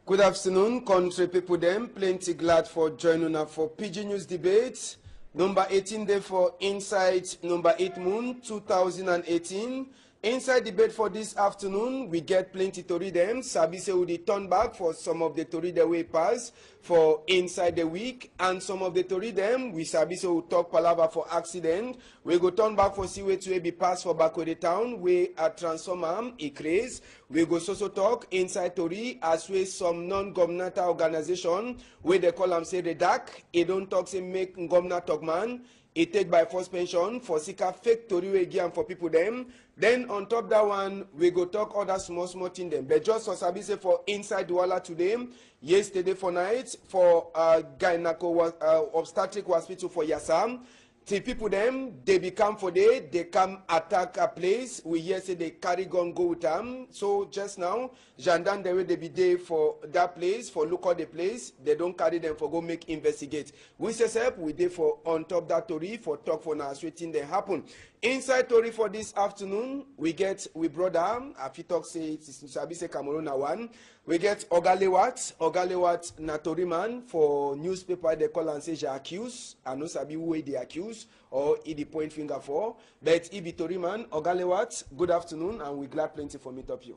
Good afternoon, country people them. Plenty glad for joining us for PG News Debate. Number 18 day for Inside number 8 Moon 2018. Inside debate for this afternoon, we get plenty to read them. Sabi say we turn back for some of the to read the way pass for inside the week, and some of the to read them, we sabi say we talk palava for accident. We go turn back for see way to be pass for back with the town, we a transformer, a craze. We go so talk inside Tori as we some non-governmental organization where they call them say the DAC. It don't talk say make government talk man. It take by force pension for sika fake Tori we give for people them. Then on top that one, we go talk other small thing them. But just for sabi say for inside Douala today, yesterday for night for gynecological obstetric hospital for Yassam. The people them, they become for day, they come attack a place. We hear say they carry gun go with them. So just now, gendarme they will be there for that place, for look at the place. They don't carry them for go make investigate. We say we there for on top that Tori for talk for now waiting they happen. Inside Tori for this afternoon, we brother, if you talk say it's Sabi say Cameroon one. We get Ogalewat na Tori man for newspaper they call and say they accuse. I know Sabi who they accuse or he the point finger for. But he be Tori man, Ogalewat, good afternoon, and we glad plenty for meet up you.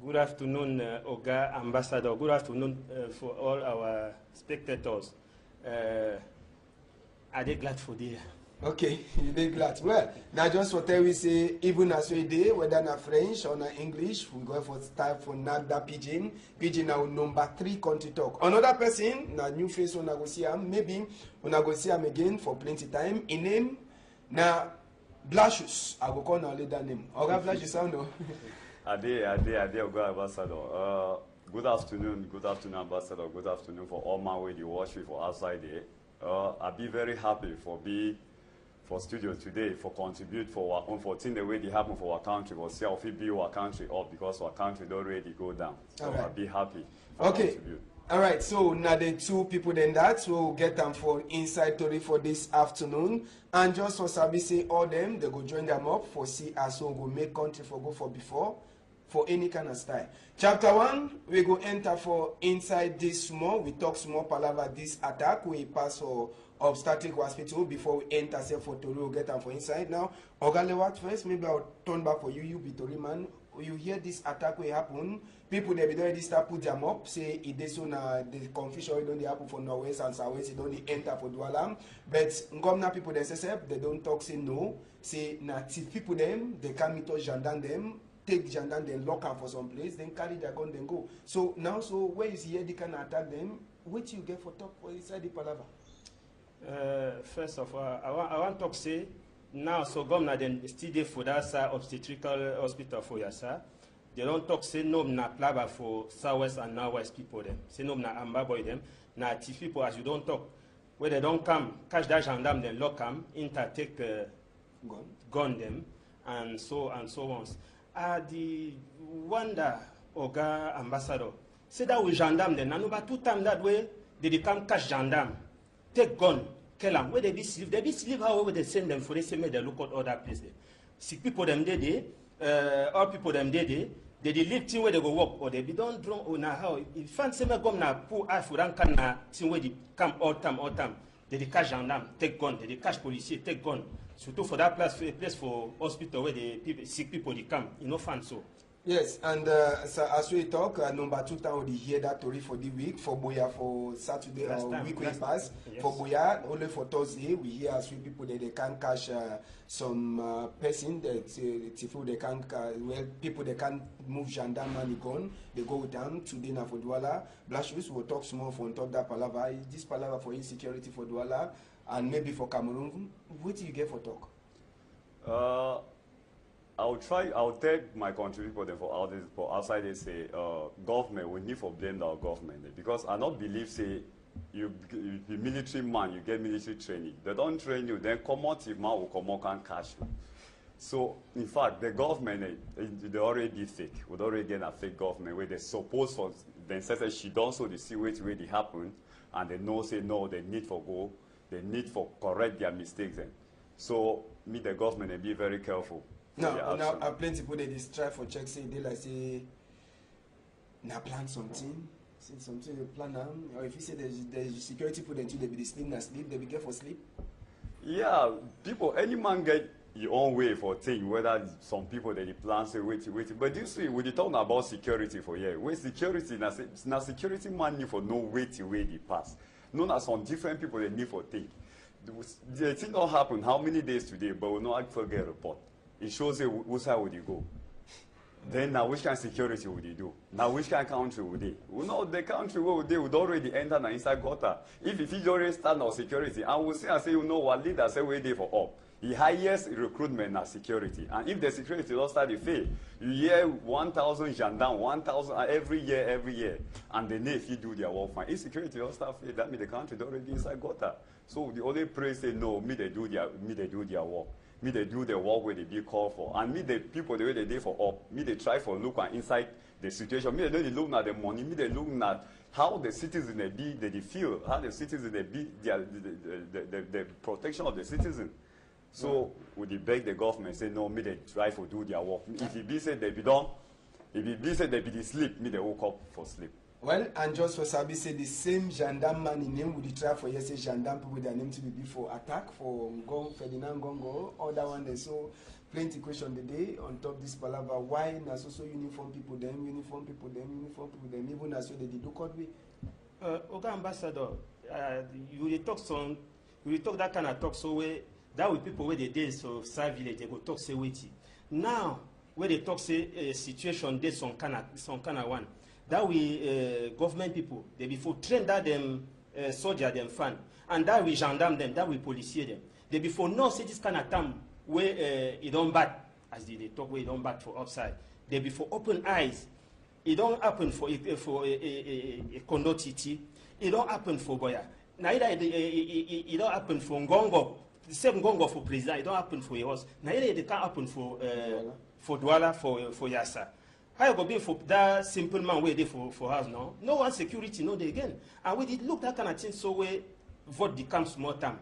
Good afternoon, Oga Ambassador. Good afternoon for all our spectators. Are they glad for this? Okay, you dey glad. Well, now just what we say, even as we dey, whether na French or na English, we go for type for Nagda Pidgin. Pidgin now number 3 country talk. Another person, na new face when I go see him, maybe when I go see him again for plenty time. In name, na Blashus. I go call now later name. Oga Blashus, I know. Ade, Oga Ambassador. Good afternoon, Ambassador. Good afternoon for all my way the watch me for outside there. I'll be very happy for studio today, for contribute for our own, for thing the way they happen for our country, but see how we build our country up because our country don't really go down. So right. I'll be happy for contribute. All right, so now the two people then that we'll get them for inside Tori for this afternoon. And just for Sabi say all them, they go join them up for see as so go make country for go for before. For any kind of style. Chapter 1, we go enter for inside this small. We talk small palava this attack. We pass for obstetric hospital before we enter say for Tori. We'll get them for inside now. Ogalewat first, maybe I'll turn back for you. You be Tori man. You hear this attack will happen. People they be already start put them up. Say it is so na the confusion don't happen for Norwest and Southwest. It don't enter for Douala. But Ngomna people they say they don't talk say no. Say na people them they can meet us gendarme them. Take gendarme, then lock them for some place, then carry their gun, then go. So now, so where is here they can attack them? What you get for talk for inside the palava? First of all, I want to talk say now. So government then still there for that obstetrical hospital for Yassa. They don't talk say no na plaba for Southwest and Northwest people them. Say no na Amba boy them. Na Tif people as you don't talk. Where they don't come, catch that gendarme, then lock them, take gun them, and so on. The wonder Oga Ambassador say that with gendarme then and over 2 times that way they come catch gendarme, take gun, kill them. Where they be sleep however they send them for they say they look at other place. Sick people them all people them they live thing where they go work or they be don't drunk or now how if fancy me come na poor eye for that can na thing where they come all time. They catch gendarme, take gun, they catch police, take gun. Surtout for that place for hospital where the people, sick people they come, you know, fun so. Yes, and so as we talk, number 2 town we hear that story for the week for Boya for Saturday or week we pass. Yes. For Boya only for Thursday we hear as we people that they can catch some person that they can people they can move gendarme money gun. They go down today now for Douala. Blashus will talk small for on top that palava. This palava for insecurity for Douala and maybe for Cameroon. What do you get for talk? I'll take my country people then for outside they say government we need for blame our government because I not believe say you be military man, you get military training. They don't train you, then come out if man will come out and catch you. So in fact the government they already fake. We already get a fake government where they suppose for then say she don't so they see where they happen and they know say no they need for go, they need for correct their mistakes then. So me the government and be very careful. Now plenty people they try for check say they like say na plan something See something you plan them, or if you say there's security put into, they be sleep, they be careful sleep. Yeah, people, any man get your own way for thing, whether some people that they plan say wait. But you see, when you talking about security for here, where security, now security man need for no wait way they pass. No, na some different people they need for thing. The thing don't happen how many days today, but we not forget report. It shows you which side would you go. Then now which kind of security would you do? Now which kind of country would they? We know the country where they would already enter now inside gutter. If you already stand on security, and we say and say, you know what leader say where they for up. The highest recruitment na security. And if the security don't start to fail, you hear 1,000 gendarmes, 1,000 every year. And then if you do their work fine. If security don't start fail, that means the country don't already inside gutter. So the only pray say no, me they do their work. Me they do the work where they be called for. And me the people the way they for up, me they try for look and inside the situation. Me they look at the money, me they look at how the citizens they feel, how the citizens they be the protection of the citizen. So would they beg the government say no, me they try for do their work. If it be said they be done, if it be said they be sleep, me they woke up for sleep. Well, and just for Sabi say the same gendarme man in name would they try for say gendarme people their name to be for attack for Ferdinand Gongo, other one they so plenty question today on top this palaver. Why na so uniform people them, even as so they do court way. Oga Ambassador, you talk that kind of talk so way that with people where they did so South Village they go talk say waiting. Now where they talk say situation there's some kind of one. That we government people, they before train that them soldier them fan, and that we gendarme them, that we policier them. They before know say this kind of time where it don't bat as they talk where it don't bat for outside. They before open eyes. It don't happen for a condo titi. It don't happen for Boya. Neither it don't happen for Ngongo. The same Ngongo for president. It don't happen for yours. Neither it can't happen for Douala for Yassa. How you go be for that simple man where they for us now? No one security, no they again. And we did look that kind of thing so we vote becomes more time.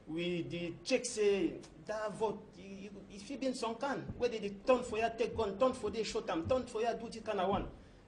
We did check say that vote if you been some can where they turn for your take gun, turn for they short time, turn for your do this kind of one.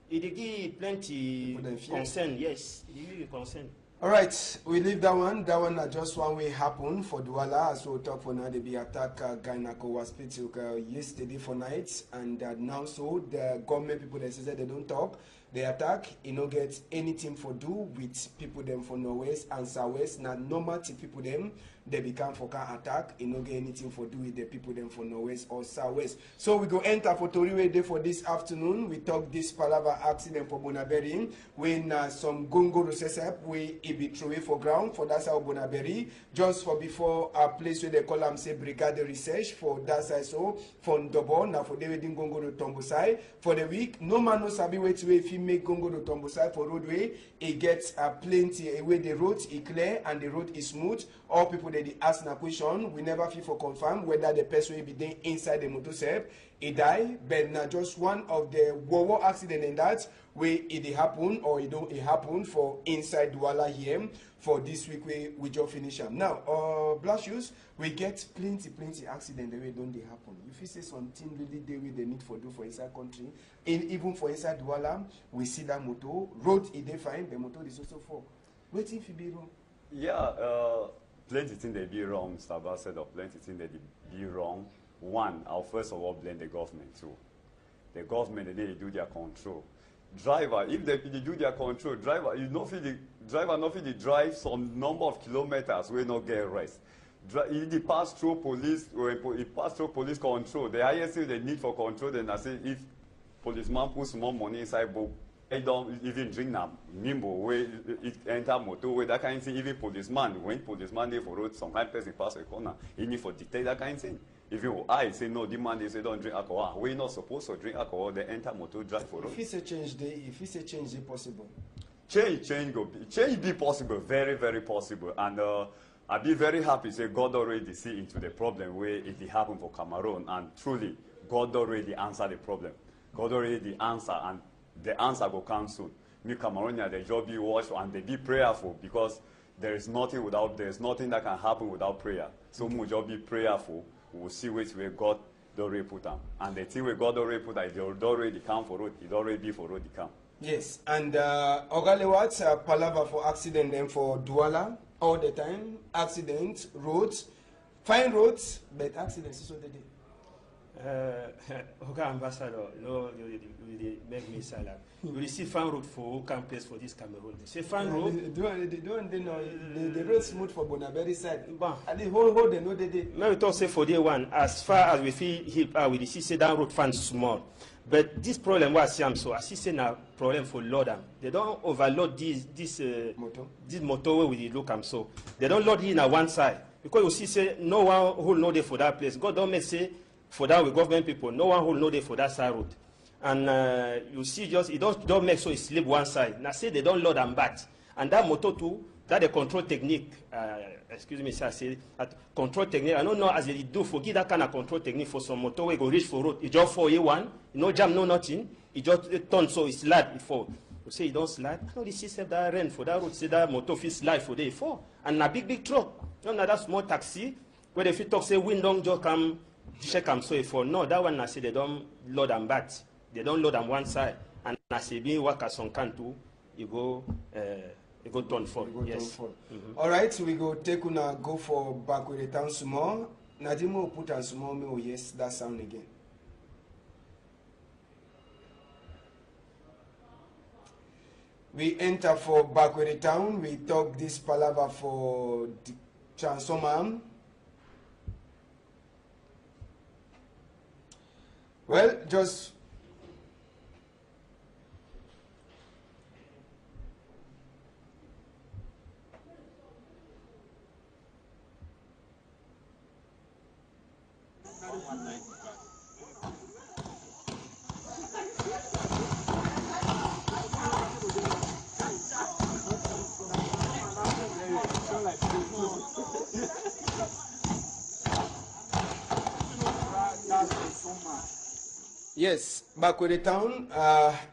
It give plenty concern, yes. It give concern. All right, we leave that one. That one just one way happen for Douala. As we talk for now, they be attack Gainako Hospital yesterday for night, and now so the government people they say they don't talk. They attack, you know, get anything for do with people them for Northwest and Southwest. Now normal people them they become for can attack, you know, get anything for do with the people them for Northwest or Southwest. So we go enter for Toriwe Day for this afternoon. We talk this palaver accident for Bonaberi when some gongo recessep we it be thrown for ground for that side of Bonaberi just for before a place where they call them say Brigade Research for that side so for Ndobo now for David Gongo to Tombosai for the week. No man no sabi wait to if he make Gongo to Tombosai for roadway, it gets plenty away the road is clear and the road is smooth. All people they ask a question, we never feel for confirm whether the person will be there inside the motorcycle. He die, but now just one of the war accident in that way it happen or it don't happen for inside Douala here for this week we just finish up. Now, Black Shoes, we get plenty accident the way don't they happen. If you say something really they will they need for do for inside country, and even for inside Douala, we see that motor road it they fine, the motor is also for. Waiting if you be wrong. Yeah, plenty things they be wrong, Mr. Ambassador, plenty things they be wrong. One, I'll first of all blame the government too. The government, they do their control. Driver, if they do their control, driver, they drive some number of kilometers where not get rest. If they pass through police, or it pass through police control, the highest thing they need for control, then I say if policeman puts more money inside book, they don't even drink now. Nimbo, where it enter motor, where that kind of thing, even policeman, when policeman they for road, some kind of person pass a corner, he need for detect that kind of thing. Even I say no, the man they say don't drink alcohol. We're not supposed to drink alcohol, they enter motor drive for road. If it's a change day possible. Change be possible, very possible. And I'd be very happy say God already see into the problem where it happened for Cameroon, and truly God already answered the problem. God already answer, and the answer will come soon. Me Cameroonian, they just be watchful and they be prayerful, because there's nothing that can happen without prayer. So we just be prayerful. We'll see where God already put them. And the thing where God already put them, they already come for road. It already be for road, they come. Yes, and Ogalewat, palaver for accident and for Douala all the time. Accident, roads, fine roads, but accidents is what they do. Oga Ambassador, you make me sad. You see fan road for who place for this Cameroon. They say fan road. They know the road smooth for Bonaberi side. Bon. And the whole they know they did. Now we talk say for day one, as far as we feel hip, we see say that road fan small. But this problem was so I see say now problem for load them. They don't overload this motorway with the look am so. They don't load it in one side because you see say no one who know there for that place. God don't make say for that with government people, no one who know there for that side road. And you see just it don't make so it slip one side. Now say they don't load them back. And that motor too, that the control technique, excuse me, sir, I say control technique. I don't know as they do forget that kind of control technique for some motor we go reach for road. It just for A1, no jam, no nothing. It just turn so it slide before. You say it don't slide. No, this is that rain for that road. Say that motor fit slide for day for. And a big truck. No, that small taxi where they fit talk say wind don't just come check them so for. No, that one I say they don't load them back. They don't load them one side. And I say being work as some can too, you go turn for. Yes. All right, so we go take una go for back with the town small. Nadimo put on small me. Oh yes, that sound again. We enter for back with the town. We talk this palaver for the transformer. Well, just yes, back with the town.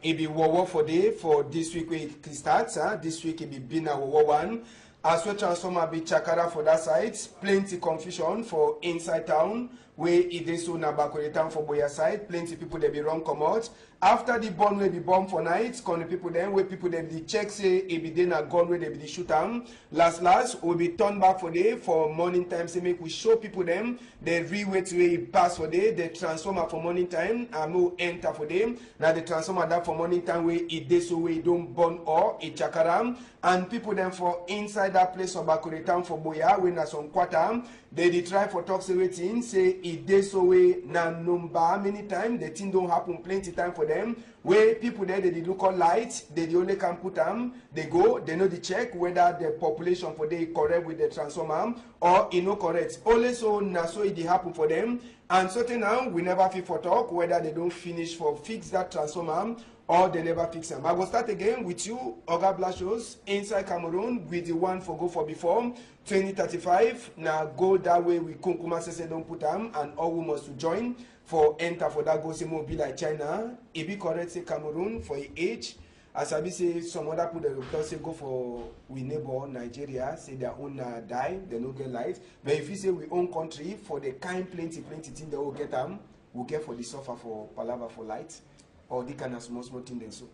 It be war for day for this week we start. This week it be Bina war one. As well transformer be Chakara for that side. Plenty confusion for inside town. Where it is so now back with the town for Boya side. Plenty people they be wrong come out. After the bomb will be bomb for night. Can the people then where people they be check say it be then a gun where they be shoot them. Last will be turned back for day for morning time. Say make we show people them the real way to way pass for day. The transformer for morning time and no enter for them. Now the transformer that for morning time where it is so way don't burn or it Chakara. And people then for inside that place of Bakure town for Boya when na some quarter they try for talk waiting say it dey so way na number many times the thing don't happen plenty time for them where people there they look on light they only can put them they go they know the check whether the population for they correct with the transformer or it no correct only so na so it happen for them and certain now we never feel for talk whether they don't finish for fix that transformer or they never fix them. I will start again with you, Oga Blashos, inside Cameroon with the one for go for before 2035. Now go that way with Kunkuma Sese don't put them and all we must to join for enter for that go say more be like China. It be correct say Cameroon for age. As I be say some other people that say go for we neighbor Nigeria, say their own die, they no get life. But if you say we own country for the kind plenty thing they will get them, we'll get for the suffer for palava for light. Or the kind of small thing then so?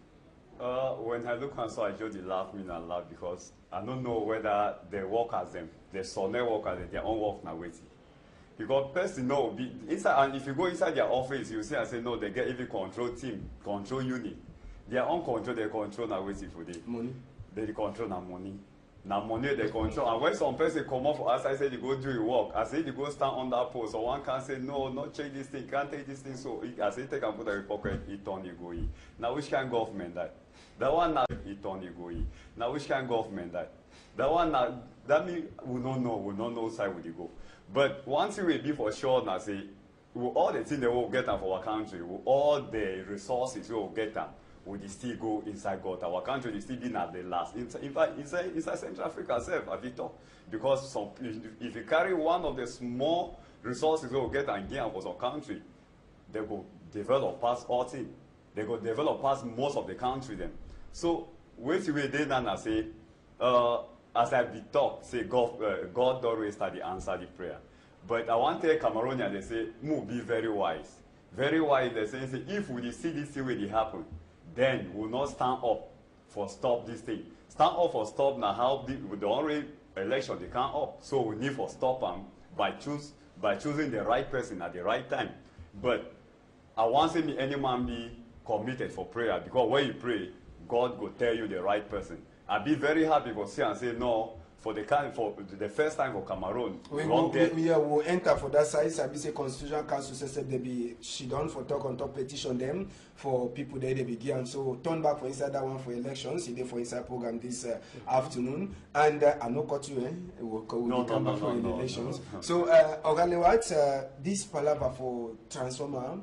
When I look and so I just laugh me and laugh because I don't know whether they work as them, the sonnet work as their own work now waiting. Because person no be inside and if you go inside their office you see and say no they get even control team, control unit. Their own control they control now waiting for the money. They control now money. Now money they control and when some person come up for us I say they go do your work. I say they go stand on that post or one can say no, not change this thing, can't take this thing so I say take and put a pocket it on you go in. Now which kind of government that? That one now it on you go in. Now which kind of government that? That one now that means we don't know side where you go. But one thing we be for sure now say with all the things they will get them for our country, with all the resources we will get them. Would still go inside God? Our country is still being at the last. In fact, inside Central Africa itself, because if you carry one of the small resources we will get and gain for some country, they go develop past all things. They go develop past most of the country then. So, wait till we then and say, as I be talk, say God always start the answer the prayer. But I want to tell Cameroonians, they say, be very wise. Very wise, they say if we see this thing will happen, then we will not stand up for stop this thing. Stand up for stop now how the only election they can't up. So we need for stop them by choosing the right person at the right time. But I want to see any man be committed for prayer, because when you pray, God will tell you the right person. I'll be very happy for see and say no. For the first time for Cameroon, we will enter for that side. I say Constitutional Council says they be she done for talk on top petition them for people there they begin. So turn back for inside that one for elections. He did for inside program this afternoon, and I know cut you. We'll come back for elections. No. So Ogalewat, this palaver for transformer.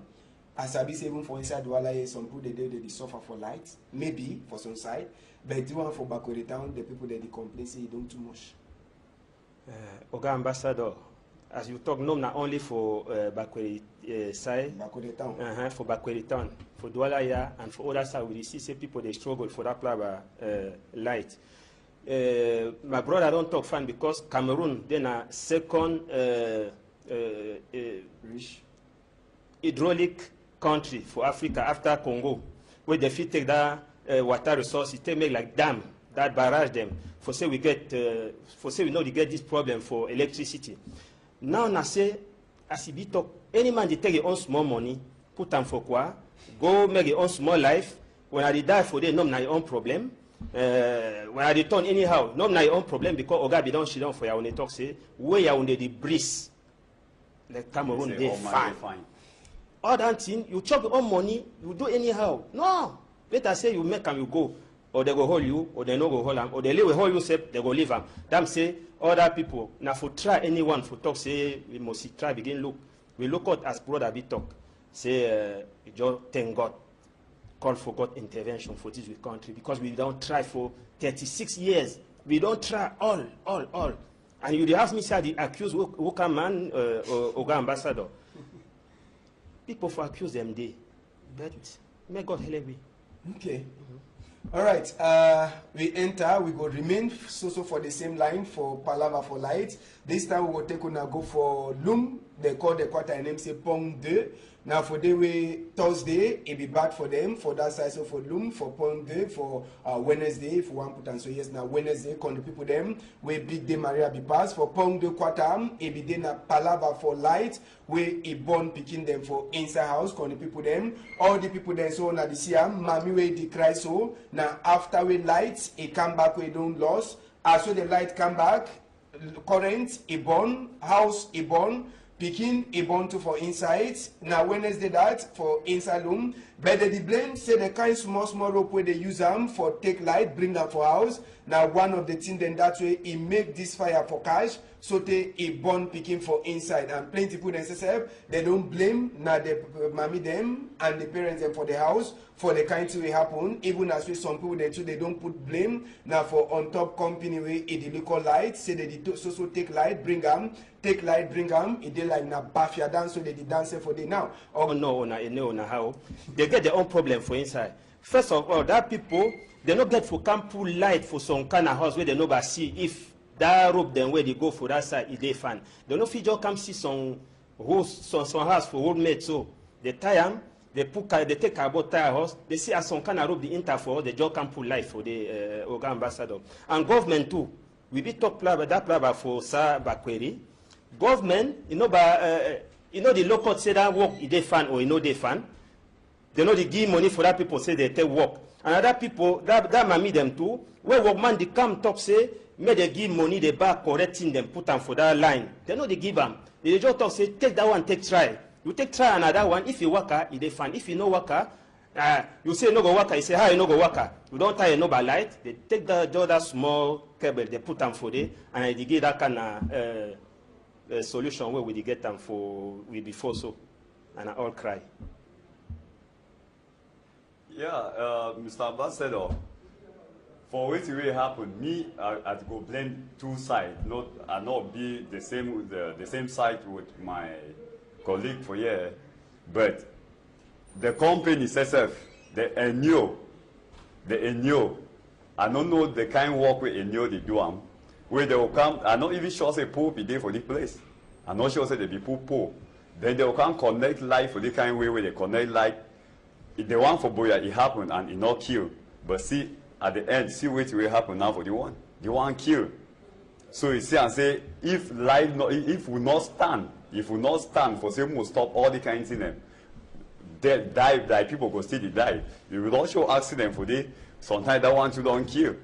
As I be even for inside Walaye, some people they suffer for light, maybe for some side. But the one for Bakweri Town, the people that they complain say you don't too much. Oga Ambassador, as you talk, not only for Bakweri side, Bakweri Town, for Bakweri Town, for Doualaya, and for other side, we see people they struggle for that plaba light. My brother don't talk fun because Cameroon then a second hydraulic country for Africa after Congo, where they fit take that water resources, they make like dam, that barrage them. For say we get, for say we know they get this problem for electricity. Now I say, as he be talk, any man they take your own small money, put them for quoi, go make your own small life. When I die for them, not your own problem. When I return anyhow, not your own problem because Oga be don't shit down for you when they talk say, where you under the breeze, like Cameroon they fine. All that thing, you chop your own money, you do anyhow. No. Let us say you make and you go, or they go hold you, or they no go hold them, or they leave hold you, say they go leave them. Them say other people. Now for try anyone for talk say we must try begin look. We look out as brother be talk. Say just thank God, call for God intervention for this country because we don't try for 36 years. We don't try all. And you ask me say the accused Woka man Oga Ambassador. People for accuse them they, but may God help me. Okay. All right. We enter. We go remain so for the same line for Palava for Light. This time we will take on go for Loom. They call the quarter name say Pong 2. Now for the way Thursday, it be bad for them for that side. So for Loom, for Pong 2, for Wednesday, for one put and so yes now Wednesday, con the people them where Big Day Maria be passed for Pong 2 quarter. It be then a Palava for Light where it born picking them for inside house, con the people them. All the people then so now this year, Mami way they cry so now after we lights, it come back we don't loss. As so the light come back, current it born, house it born. Picking a born to for inside. Now Wednesday that for inside room. But the blame say the kind small rope where they use them for take light, bring them for house. Now one of the things then that way he make this fire for cash. So they a born picking for inside. And plenty people themselves, they don't blame now the mommy them and the parents them for the house for the kind to happen. Even as with some people they too they don't put blame now for on top company way it the call light. Say they so take light, bring them. Take light, bring them. It they like na bafia dance, so they dance for day now. Oh no, na how they get their own problem for inside. First of all, that people they not get for camp pull light for some kind of house where they nobody see if that rope then where they go for that side is they fan. They no fit just come see some house for old mate so they tie them. They take about tire house. They see as some kind of rope the inter for they just come pull light for the Oga Ambassador and government too. We be talk that plaba for Sir Bakweri. Government, you know the local say that work is they fan or you know they fan. They know they give money for that people say they take work. And other people that mammy them too. Where workman they come talk say may they give money they back correcting them put them for that line. They know they give them. They just talk say take that one take try. You take try another one. If you worker, it they fan. If you no worker, you say no go worker. You say how you no go worker. You don't tie a no by light. They take the small cable they put them for there and they give that kind of. Solution where we get them for we before so and I all cry. Yeah, Mr. Ambassador, for what will happen, me I go blame two sides, not be the same side with my colleague for here, but the company itself, the Enyo, I don't know the kind of work with Enyo they do. Where they will come, I'm not even sure say poor be there for this place. I'm not sure say they be poor. Then they will come connect light for the kind of way where they connect light the one for Boya, it happened and it not killed. But see, at the end, see what will happen now for the one killed. So you see and say, if life, if we not stand for say, we will stop all the kind of things, die, people go still die. You will also accident for the, sometimes that one you don't kill.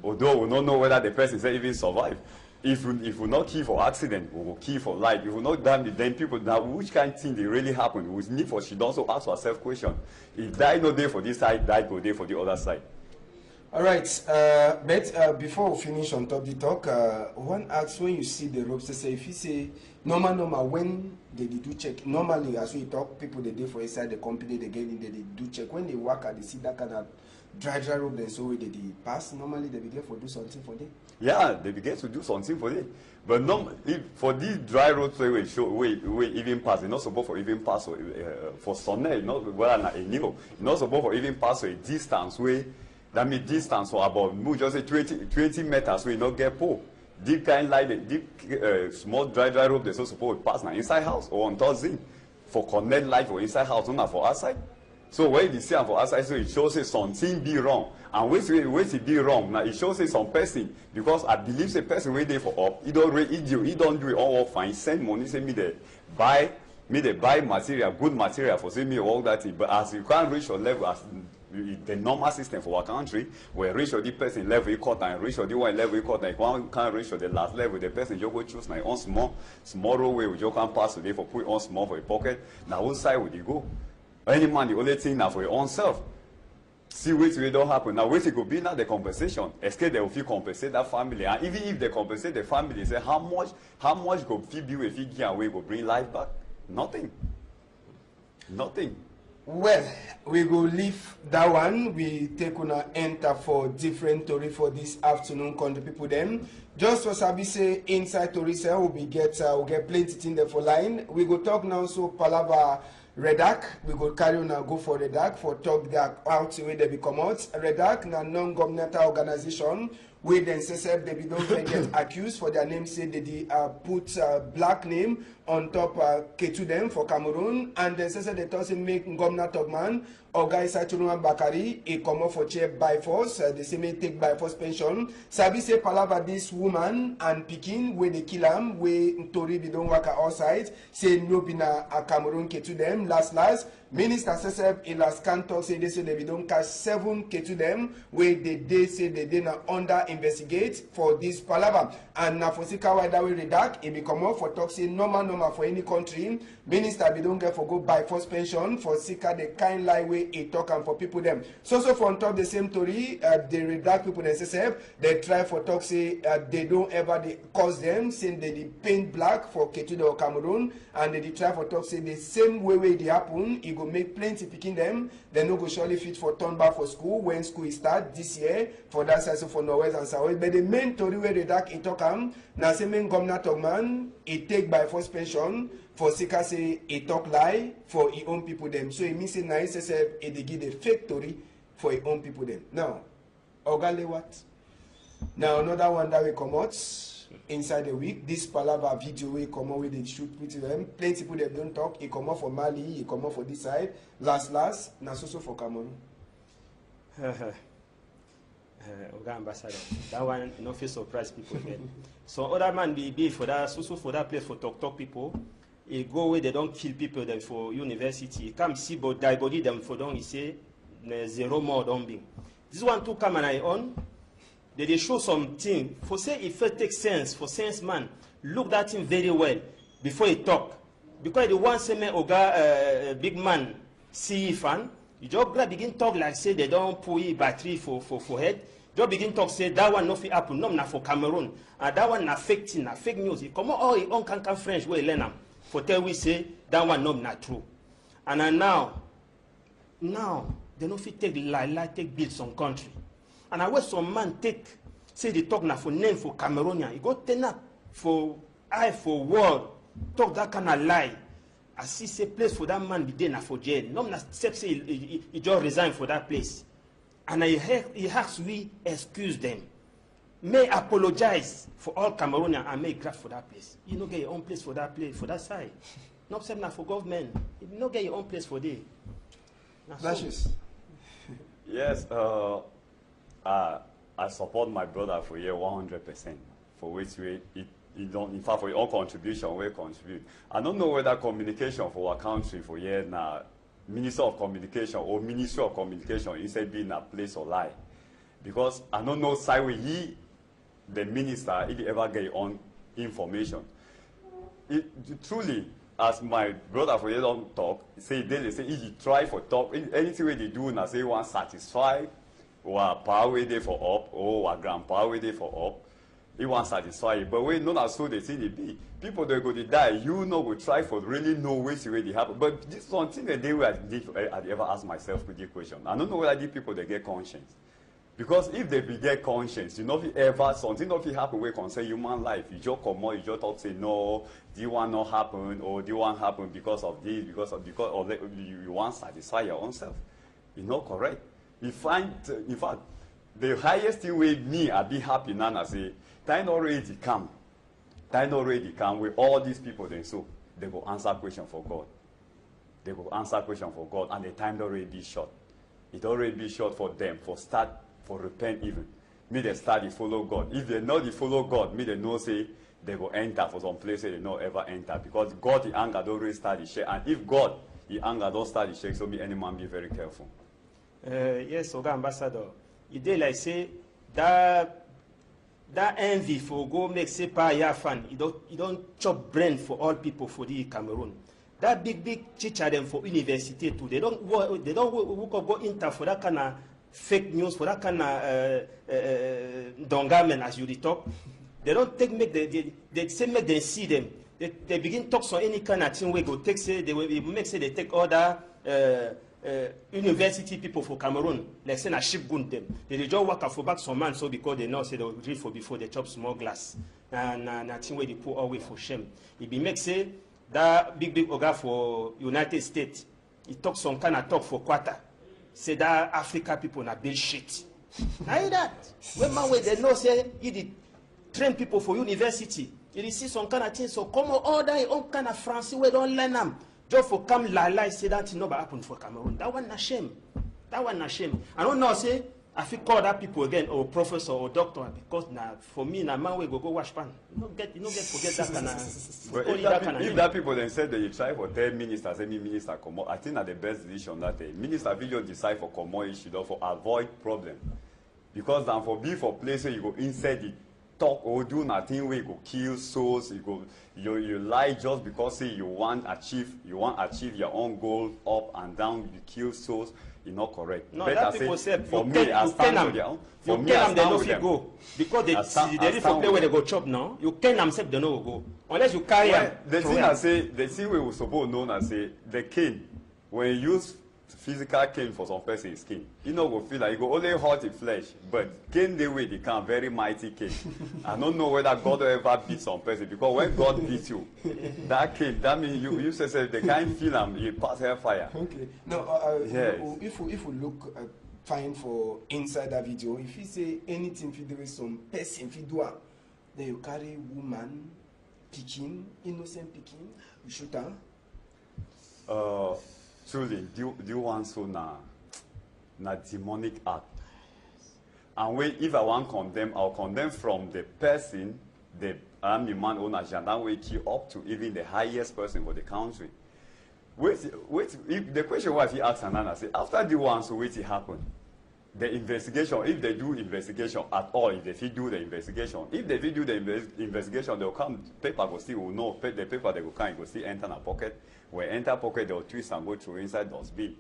Although we don't know whether the person say even survive. If we not kill for accident, we will kill for life. If we not damage, then people now which kind of thing they really happen. We need for she also ask herself question. If die no day for this side, die go day for the other side. All right, but before we finish on top the talk, one asks when you see the ropes, they say if you say normal when they do check, normally as we talk, people they do for inside the company they get in, they do check. When they work at they see that kind of dry rope, then so they pass. Normally they begin to do something for them. Yeah, they begin to do something for them. But for these dry roads we even pass, it's not supposed for even pass for Sonnet, not whether not a new, not supposed for even pass a distance way. That means distance for about just say 20 meters, so you not get pulled. Deep kind like the deep small dry rope, they're so supposed to pass now inside house or on Thursday for connect life or inside house, not for outside. So when you see for outside, so it shows say something be wrong. And when it be wrong, now it shows say some person, because I believe the person wait there for up, he don't do it all fine, send money, say me they buy material, good material for say me all that thing. But as you can't reach your level as the normal system for our country, where reach the person level you cut and reach the one level you cut, like one can't reach the last level, the person you go choose now on small way we just can pass today for put on small for your pocket. Now what side would you go? Any man, the only thing now for your own self. See what will don't happen. Now wait it could be now the compensation. Escape they will feel compensate that family. And even if they compensate the family, say how much go feel be if you give away go bring life back? Nothing. Well, we go leave that one. We take on a enter for different story for this afternoon. Country people them. Just for Sabi say inside Tori say we'll get plenty thing there for line. We go talk now so Palava Redac. We go carry on and go for Redac for talk that out where they become out. Redac na non-governmental organization where then say they don't get accused for their name say they put black name on top Ketu them for Cameroon, and then say they told him make Governor Togman or guys Sachuruman Bakari a come up for chair by force. They say may take by force pension. Sabi say palava this woman and Pekin where they kill him where Tori be don't work outside say no bina a Cameroon Ketu them last. Minister Seseb in last canto say they don't catch 7 Ketu them where they say they not under investigate for this palava, and na for Sikawa that way redact it become up for talk say normal for any country. Minister be don't get for go by force pension for Sika the kind lie way a talk and for people them. So for on top the same story, they redact people and say they try for talk say they don't ever they cause them saying they paint black for Ketu or Cameroon, and they try for talk say the same way they happen it go make plenty picking them. They no go surely fit for turn back for school when school start this year for that side so for Norwest and South. But the main story where they dark it talk now say main Governor Togman it take by force pension for Sika say it talk lie for his own people them. So it means say now SSF they give the fake story for his own people them. Now Ogale what? Now another one that will come out inside the week. This palava video will come out with the shoot with them. Plenty people that don't talk. It come out for Mali, it come out for this side. Last, now so for Cameroon. Oga Ambassador, that one no feel surprise people again. So other man be for that so for that place for talk people. He go where they don't kill people them for university. Come see but die body them for don't he say zero more don't be. This one too come and I on. They show something for say if it takes sense for sense man look that thing very well before he talk, because the one say me Oga big man see fan you just begin talk like say they don't put battery for head. Just begin talk say that one no fit happen no na for Cameroon and that one na fake thing na fake news. He come all he own can French where he learn am for tell we say that one no na true. And now they no fit take lie take build some country. And I wish some man take say they talk na for name for Cameroonian. He go turn up for eye for word talk that kind of lie. I see say place for that man be there na for jail. No na step say he just resign for that place. And he has we excuse them. May apologize for all Cameroonians and may grab for that place. You no get your own place for that place, for that side. Not except na for government. You no get your own place for there. Flashes. Yes, I support my brother for here 100%. For which way it don't, in fact, for your own contribution, we contribute. I don't know whether communication for our country for here now, Minister of Communication or Ministry of Communication instead being a place of lie, because I don't know side where he, the minister, if he ever get on information. Truly, as my brother for here don't talk, say daily, say if you try for talk, anything where they do now say one satisfy, or power way there for up, or grandpa way there for up. He wants satisfy, but we know that so they think it be. People they go to die, you know, we try for really know which way they happen. But this something that they were I ever ask myself with the question. I don't know whether these people they get conscience. Because if they be get conscience, you know, if ever something if it happen where concern human life, you just come out, you just talk say no, this one not happen, or this one happen because of this, because of you want to satisfy your own self. It's not correct. You find in fact the highest thing with me I be happy now I say time already come with all these people then so they go answer question for God. They go answer question for God and the time already be short. It already be short for them for start for repent even. Me they start to follow God. If they know they follow God, me they know say they go enter for some places they not ever enter because God the anger don't really start to shake. And if God the anger don't start to shake, so me any man be very careful. Yes, Oga Ambassador. You dey like say that envy for go make say pa ya fan. You don't chop brain for all people for the Cameroon. That big teacher them for university too. They don't go inter for that kind of fake news, for that kind of dongamen as you talk. They don't take make they say make them see them. They begin talks on any kind of thing we go take say they will make say they take other university people for Cameroon, like say na ship gun them. They just work for back some man so because they know say they will drink for before they chop small glass. Na thing where they put away for shame. It be make say that big oga for United States, he talk some kind of talk for quarter. Say that Africa people na build shit. Now that when man where they know say he did train people for university, you see some kind of things so come all that all kind of Francis we don't learn them. Just for come lie say that never happen for Cameroon. That one a shame. That one a shame. I don't know say I feel call that people again or professor or doctor because now for me na man we go wash pan. You don't get forget that kind of. But if that people then said that you try for 10 ministers, any minister come out, I think that the best decision that day. Minister video decide for come out issue for avoid problem. Because then for be for place where you go inside it. Talk or do nothing where you go kill souls, you lie just because say you want achieve your own goal up and down, you kill souls, it's not correct. No, better that people say for me I stand with them. For me I stand with them. Go because they live for play where they go chop now. You can themselves they no go unless you carry them. The thing I say, the thing we were supposed to know I say the cane when you use physical cane for some person's skin, you know, go feel like you go only hurt the flesh, but cane the way they can very mighty cane. I don't know whether God will ever beat some person because when God beats you, that cane, that means you say they can't feel them, you pass hellfire. Okay. No, yes. If we look fine for inside that video, if you say anything, if you do some person, if you do it, then you carry woman, picking, innocent picking, you shoot her. Truly, do want so na demonic act. And if I want condemn, I'll condemn from the person, the army man owner, that way key up to even the highest person for the country. Wait, if the question was he asked Anana, say after the one, so wait it happen. The investigation, if they do investigation at all, if they do the investigation, if they do the investigation, they'll come, paper will still will know, the paper they will come, will still enter in a pocket. When enter pocket, they'll twist and go through inside dustbin.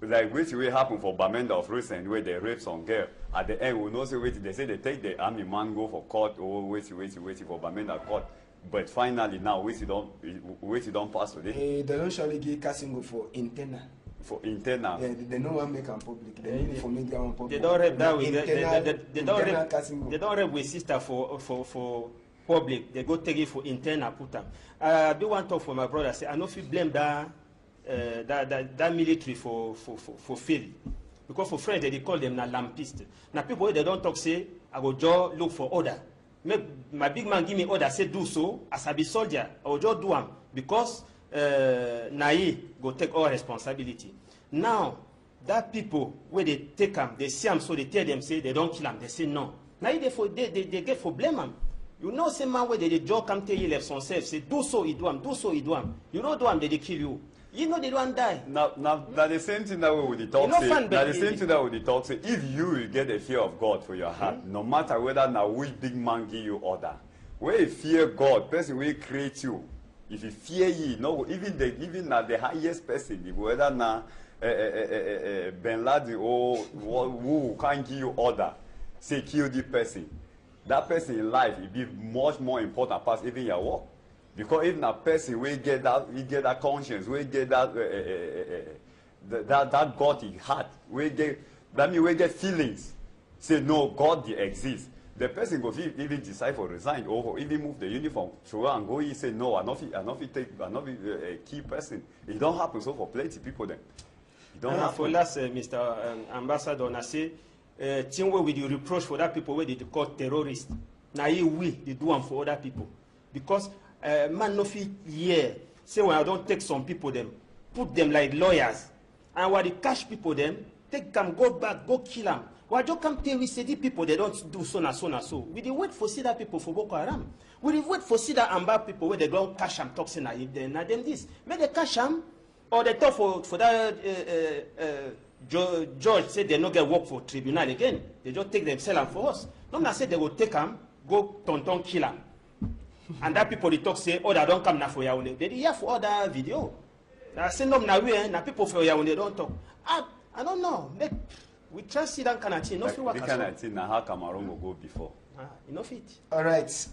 Like which will happen for Bamenda of recent, where they rape some girl. At the end, we'll know say wait, they say they take the army man go for court, or wait for Bamenda court. But finally now, wait you don't pass with it. They don't surely give casting for internal. For internal. Yeah, they don't want to make them public. They need for media on public. They don't rape that way. They don't rape with sister for public. They go take it for internal put them. I do want to talk for my brother. Say I know if you blame that military for fail. Because for French they call them na lampiste. Now people they don't talk say I go just look for order. Make my big man give me order say do so as I be soldier. I will just do them because Naye go take all responsibility. Now that people, where they take them, they see them, so they tell them, say they don't kill them. They say no. Now they get for blame them. You know, same man where they joke come tell you left themselves, say do so, he do them, do so, he do them. You know, do them, they kill you. You know they don't die. Now the same thing that we would talk say. Now the same thing that we would talk say. If you will get a fear of God for your heart, no matter whether now which big man give you order, where you fear God, person will create you. If you fear ye, no, even now the highest person, whether now Ben Laden or who can give you order, say kill the person. That person in life will be much more important past even your work. Because even a person will get that conscience, will get that that God in heart, that means we get feelings. Say no, God exists. The person go even decide for resign or even move the uniform through and go. He say no, I not a key person. It don't happen so for plenty people then. It don't happen. For last, Mr. Ambassador, I say, thing where we do reproach for that people where they call terrorists. Now they do them for other people because. Man no fit here say when I don't take some people them put them like lawyers and when they catch people them take them go back go kill them. Why just come tell we say the people they don't do so na so na so. We dey wait for see that people for Boko Haram. We dey wait for see that Amba people where they don't cash them talk say na if they na them this. Make they cash them or they talk for that judge say they no get work for tribunal again. They just take themselves for us. No na say they will take them go tonton kill them. And that people they talk say, oh, they don't come now for Yaoundé. They hear for other video. I say no now we now people for Yaoundé don't talk. I don't know. We try to see that kind of thing. No fit work. This kind of thing now how Cameroon will go before. Enough it. All right.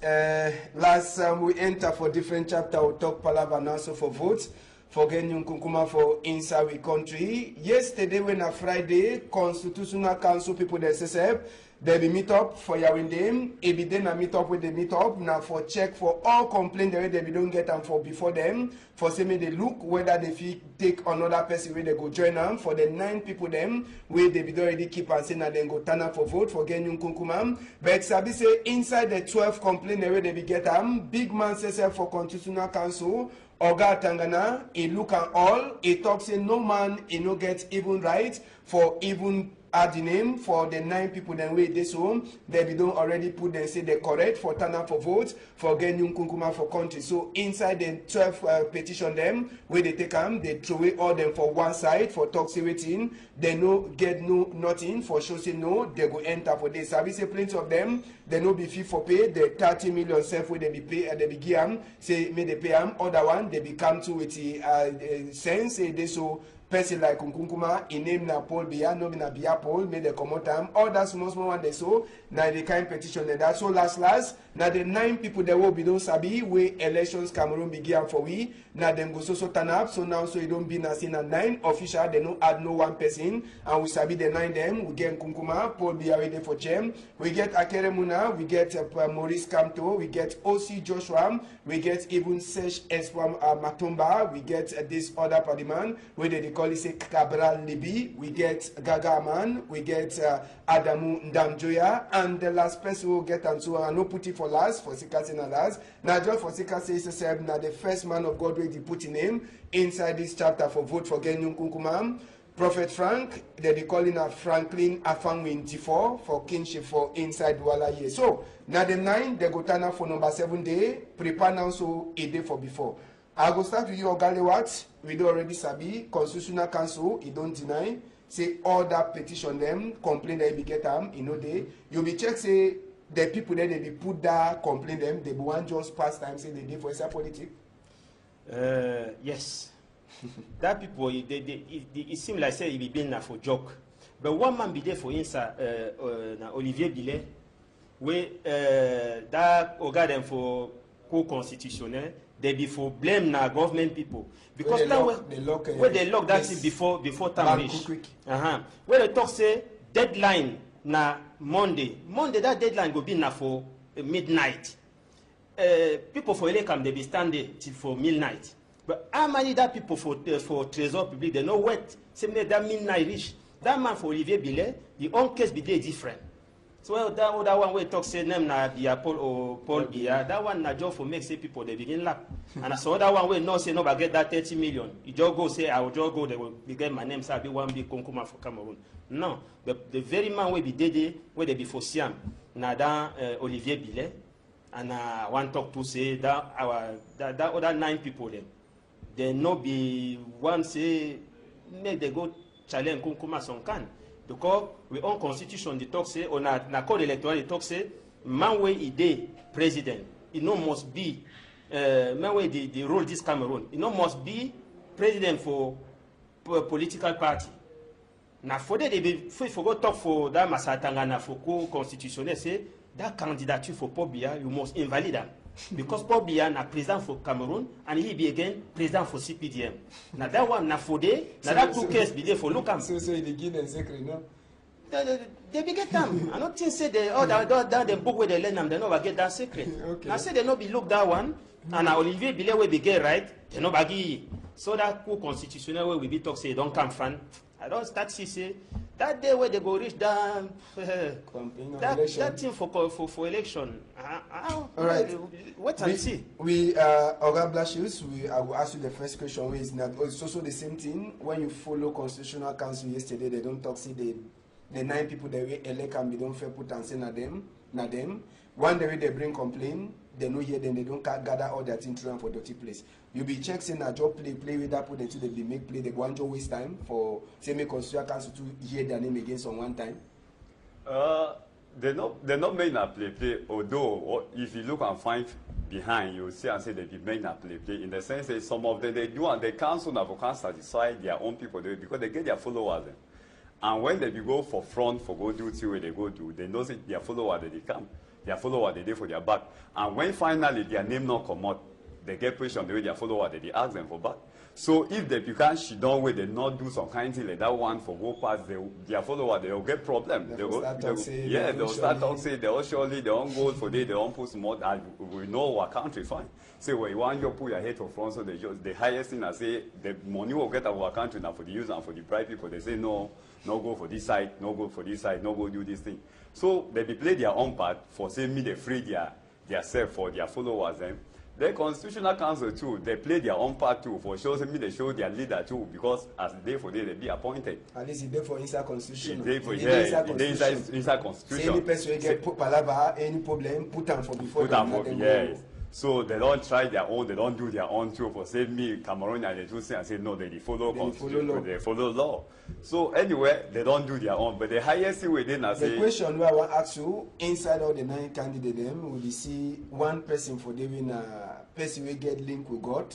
Last we enter for different chapter. We talk Palava now so for votes. For Genyun Kunkuma for inside we country. Yesterday when a Friday, Constitutional Council people they say they be meet up for Yaoundé. If they then meet up with the meet up now for check for all complaint the way they don't get them for before them. For say me they look whether they feel take another person where they go join them. For the 9 people them where they be already keep and say now then go turn up for vote for Genyun Kunkuma. But Sabi say inside the 12 complaint the way they be get them. Big man says for Constitutional Council. Oga Tangana, he look at all, he talks say no man, he no get even right for even add the name for the 9 people then wait this home. They be don't already put them say they correct for turn up for votes for Genyun Kunkuma for country. So inside the 12 petition them where they take them, they throw away all them for one side for talk say waiting. They no get no nothing for show say no, they go enter for this. I say plenty of them, they no be fee for pay, the 30 million self where they be pay they be give them, say may they pay them, other one they become to with the sense say they so person like Nkunkuma, in name na Paul Biya, no be na Biya Paul, made the common time. All that small one they so, now the kind petition that so last, now the 9 people that will be don't sabi, where elections Cameroon begin for we, now them go so turn up, so now so you don't be na seen at 9 official, they no add no one person, and we sabi the 9 them, we get Nkunkuma, Paul Biya ready for Chem, we get Akere Muna, we get Maurice Kamto, we get OC Joshua, we get even Sesh Eswam Matumba, we get this other party man, where they call it say Cabral Libi, we get Gaga Man, we get Adamu Ndamjoya, and the last person who get and so I no put it for last, for Sika say na last. Now just for Sika say himself, now the first man of God where they put in him inside this chapter for vote for Genyun Kunkuma. Prophet Frank, they calling a Franklin Afangwin T4 for kinship for inside Wala year. So now the 9, they go turn up for number 7 day, prepare now so a day for before. I go start with you, Ogalewat. We do already sabi. Constitutional Council, he don't deny. Say all that petition them, complain that he get them, you know they. You be check say the people that they be put that complain them, they be want just pass time say they did for inside politics. Yes. That people, it seems like say he be been there for joke. But one man be there for inside Olivier Billet, where that organ them for co-constitutionnel. They be for blame na government people because where they lock that thing before time reach. Where they talk say deadline na Monday that deadline go be na for midnight. People for Elekam they be standing till for midnight. But how many that people for Trésor Public they no wait. Say that midnight reach. That man for Olivier Billet the own case be there different. So that other one we talk say name na Bia Paul Bia. That one na just for make say people they begin laugh. And so other one we no say no but get that 30 million. You just go say I will just go they will get my name say I be one big Konkuma for Cameroon. No, the very man will be Dede where they be for Siam. Na that Olivier Billet. And one talk to say that that other 9 people them. They no be one say make they go challenge Konkuma Sonkan. Because we own constitution, the talk say, on a code electoral, the talk say, man way ide president, it no must be, man way the rule this Cameroon, it no must be president for political party. Now for that, they forgot talk for that Masatangana for co-constitutionnel, say, that candidature for Paul Biya, you must invalid them. Because Paul Biya na president for Cameroon, and he be again president for CPDM. Now that one, na for day, now that 2 cases be there for local. So they give them secret, no? They be get them. I don't think say they that the book where they learn them, they never get that secret. Okay. I say they no be look that one, and Olivier Billet will be get right, they no bagi. So that co-constitutional way we be talk say don't come from. I don't start see say that day where they go reach that that thing for election. All right. What I see. We Oga Blasius, I will ask you the first question. Is not it's also the same thing when you follow Constitutional Council yesterday? They don't talk see the 9 people they elect and they don't fair put and say na them. One day they bring complaint, they no hear them, they don't gather all that thing through for dirty place. You be check saying a job play with that put until they be make play, they go and just waste time for say make Constitutional Council to hear their name against on one time. They're not making a play, although if you look and find behind, you see and say they be making a play in the sense that some of them they do and the council now can satisfy their own people because they get their followers. And when they go for front for go duty where they go do, they know that their followers they come, their followers they do for their back. And when finally their name not come out, they get pressure on the way their followers they ask them for back. So if they can't she don't wait, they not do some kind of thing like that one for go past their followers, they will get problem. They'll start talking say they will surely they won't go for they won't put more and we know our country fine. Say well you want you put your head for front so they just the highest thing I say the money will get our country now for the user and for the bright people they say no go for this side, no go for this side, no go do this thing. So they play their own part for say me they free their self for their followers then. The Constitutional Council too, they play their own part too for shows me they show their leader too because as day for day they be appointed. At least it's there for inside constitution. Inside constitution. Say any person get put palava any problem, put them for before them. Yes. So they don't try their own, they don't do their own too for say me Cameroonian they do say and say no they follow constitution, they follow law. So anyway they don't do their own, but the highest way they not say. The question where I want to ask you inside all the 9 candidates them will you see one person for them person we get link with God.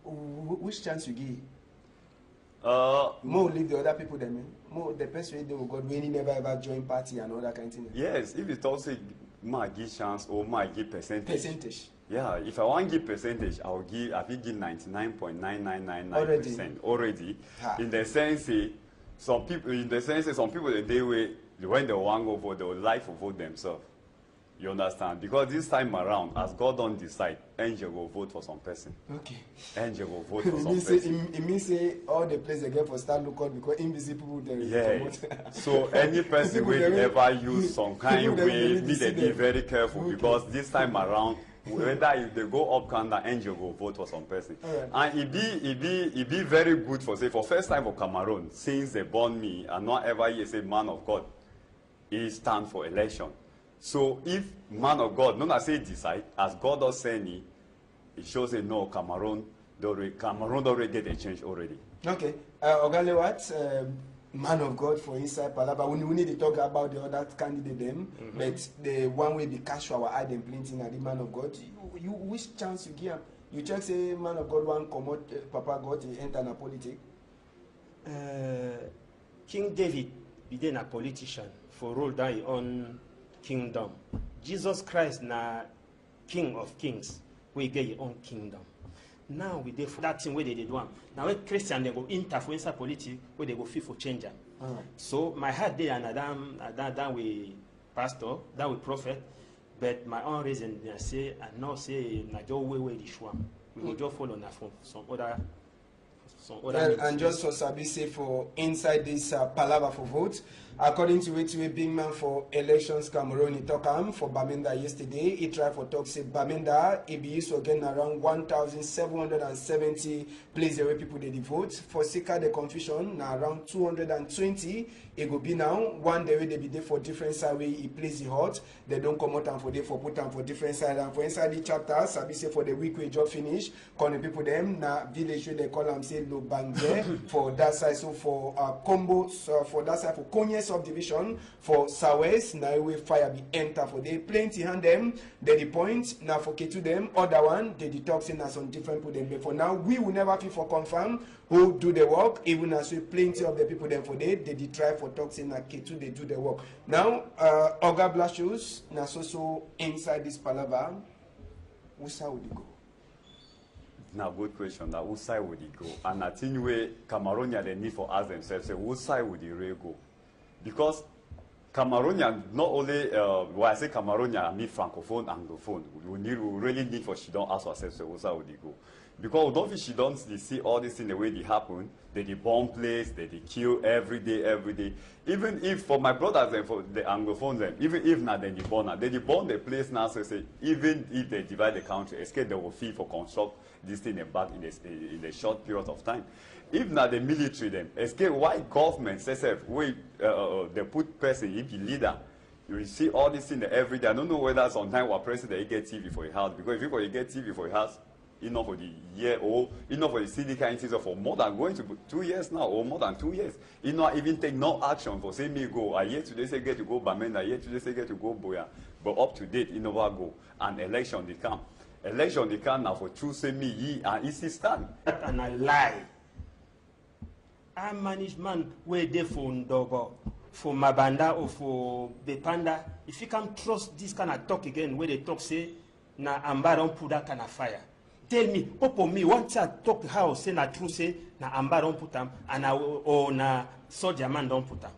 Which chance you give? More leave the other people them. More the person we deal with God when he never ever join party and all that kind of thing. Yes, if it also might give chance or might give percentage. Yeah, if I want to give percentage, I will give 99.9999% already. In the sense, some people they way when they want to go vote, they will like to vote themselves. You understand? Because this time around, as God don't decide, angel will vote for some person. Okay. Angel will vote for some person. It means say all the place again for start look out because invisible there is. Yeah. So any person will never use some kind of way, need to be very careful because this time around, whether if they go up counter, angel will vote for some person. Right. And it be very good for say for first time for Cameroon since they born me and not ever hear say man of God, he stand for election. So if man of God, not say decide, as God does say it shows say no, Cameroon already get a change already. Okay. Ogale what? Man of God for inside Palaba. We need to talk about the other candidate them, but the one way be casual eye them plenty na the man of God. You which chance you give? You check say man of God one come out, Papa God he enter na politics. King David became a politician for rule down his own kingdom. Jesus Christ na King of Kings. We get your own kingdom. Now we dey for that thing where they did one. Now when Christian they go interfere politics where they go fit for change. So my heart there and that we pastor, that we prophet, but my own reason I say I know say na just way the one. We will just follow na from some some other means. And just for Sabi say for inside this palaver for vote, according to it, we big man for elections Cameroon, he talk for Bamenda yesterday. He tried for talk say Bamenda, he be used to again around 1,770 places where people they vote. For Sika the confusion, now around 220. It go be now one day they be there for different side where he plays the hot. They don't come out and for they for put them for different side and for inside the chapter. Sabi say for the week we job finish, calling people them na village they call them say Lobangé for that side. So for combo for that side for Konye subdivision for Sawes now we fire be enter for they plenty hand them. They the point now for K2 them other one they detoxing as on different people them. But for now we will never feel for confirm who do the work even as we plenty of the people them for they try for toxin na K2 they do the work. Now Oga Blashus na so inside this palaver, which side would you go? Now good question. Now which side would it go? And I think where Cameroonians they need for ask themselves say which side would the really go? Because Cameroonian not only when I say Cameroonian I mean francophone, anglophone. We really need for she don't ask ourselves say which side would it go? Because we don't think she don't see all this in the way they happen. They bomb place, they kill every day. Even if for my brothers and for the Anglophones, them, even if not they burn the place now. So say even if they divide the country, escape they will fee for construct this thing back in a short period of time. If not the military, them escape why government says we they put person if the leader. You will see all this thing every day. I don't know whether sometimes our president he get TV for a house because if you get TV for a house. Enough for the year or enough for the CDK institute for more than going to 2 years now or more than 2 years. It not even take no action for say me go. I yet today say get to go Bamenda, I yet today say get to go Boya. But up to date, it never go. And election they come. Election they come now for choose say me ye and easy stand. And I lie. I management where they for Ndogo, for Mabanda or for Bepanda. If you can trust this kind of talk again where they talk say na amba don't put that kind of fire. Tell me, popo me, once I talk how say na true say na amba don't put them and or na soldier man don't put them.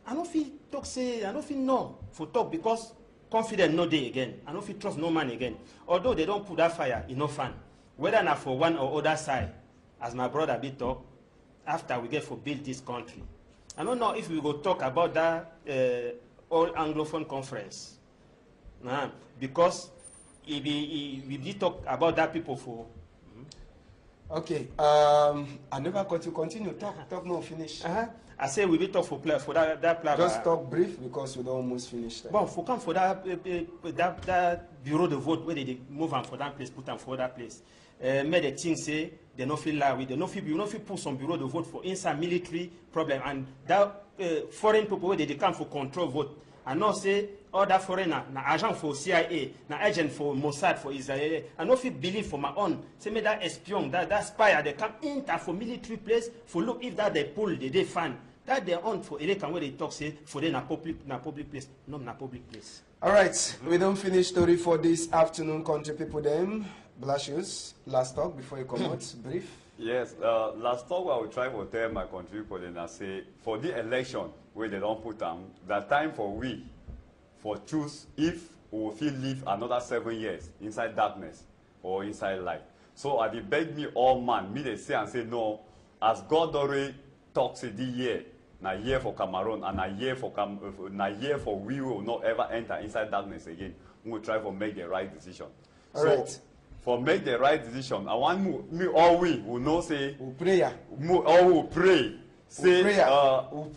I don't feel talk say I don't feel no for talk because confident no day again. I don't feel trust no man again. Although they don't put that fire, it's no fun. Whether na for one or other side, as my brother be talk, after we get for build this country. I don't know if we go talk about that all Anglophone conference. Because we did talk about that people for. Okay. I never got to continue. Talk more, finish. I say we did talk for that plan. Just talk brief because we don't almost finish. Bon, for come for that bureau de vote where they move on for that place, put them for that place. Made the thing say they no feel lie with they no feel put some bureau de vote for inside military problem and that foreign people where they come for control vote. I know say all that foreigner, na agent for CIA, na agent for Mossad for Israel. I know if you believe for my own, say me that espion, that spy, they come enter for military place for look if that they pull, they find that they on for election where they talk say for them na public place, no na public place. All right, we don't finish story for this afternoon. Country people, them Blashus, last talk before you come out, brief. Yes, last talk I will try to tell my country people then I say for the election where they don't put them, that time for we for choose if we will feel live another 7 years inside darkness or inside light. So I did beg me all man, me they say and say no, as God already talks the year, na year for Cameroon and a year for we will not ever enter inside darkness again. We will try to make the right decision. All right. For make the right decision, I want me all we will know say we pray. All will pray. Say we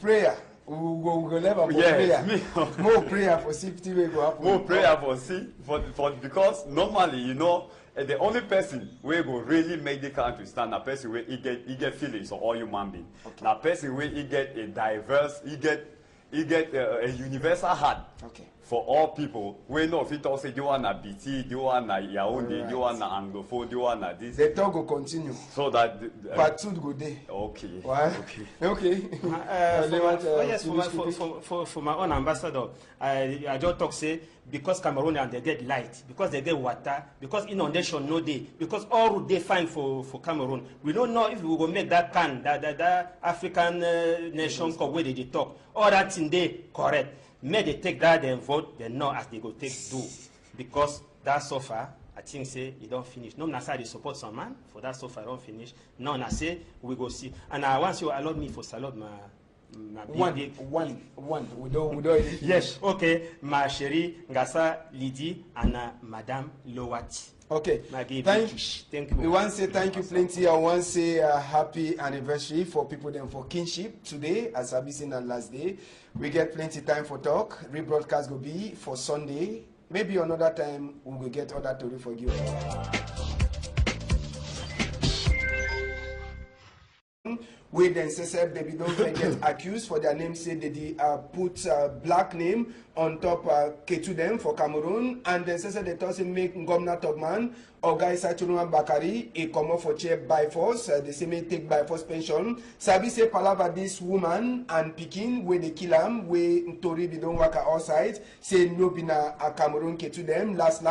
pray. We go never yes, prayer. More prayer for safety will go happen. More prayer for see for because normally you know the only person where go really make the country stand a person where he get feelings of all human being. Okay. A person where he get a diverse, he get a universal heart. Okay. For all people, we know if it also do want a BT, do want a Yaoundé, do want a Anglophone, do want a this. The talk will continue. So that part 2 go there. Okay. Why? Okay. Yes, for my own ambassador, I just talk say because Cameroonians they get light, because they get water, because inundation no day, because all they find for Cameroon. We don't know if we will make that that African nation come where they talk. All that in there correct. May they take that and vote, they know as they go take do. Because that so far, I think say he don't finish. No, I say they support some man for that so far don't finish. No, I say we go see. And I want you allow me for salute my one. We don't. Yes, okay. Ma chérie, Ngasa, Lydie, and Madame Lowati. Okay. Thank you. We want to say thank you plenty. I want to say happy anniversary for people then for kinship today, as I've seen on last day. We get plenty time for talk. Rebroadcast will be for Sunday. Maybe another time we will get other to for you. We then say they don't get accused for their name, say they put black name on top Ketu them for Cameroon, and then say they told him make Ngomna Togman or guy Sachunuan Bakari a come off for chair by force, they say may take by force pension. Sabi say palava this woman and Pekin where they kill him, where Tori they don't work outside, say no bina a Cameroon Ketu them last.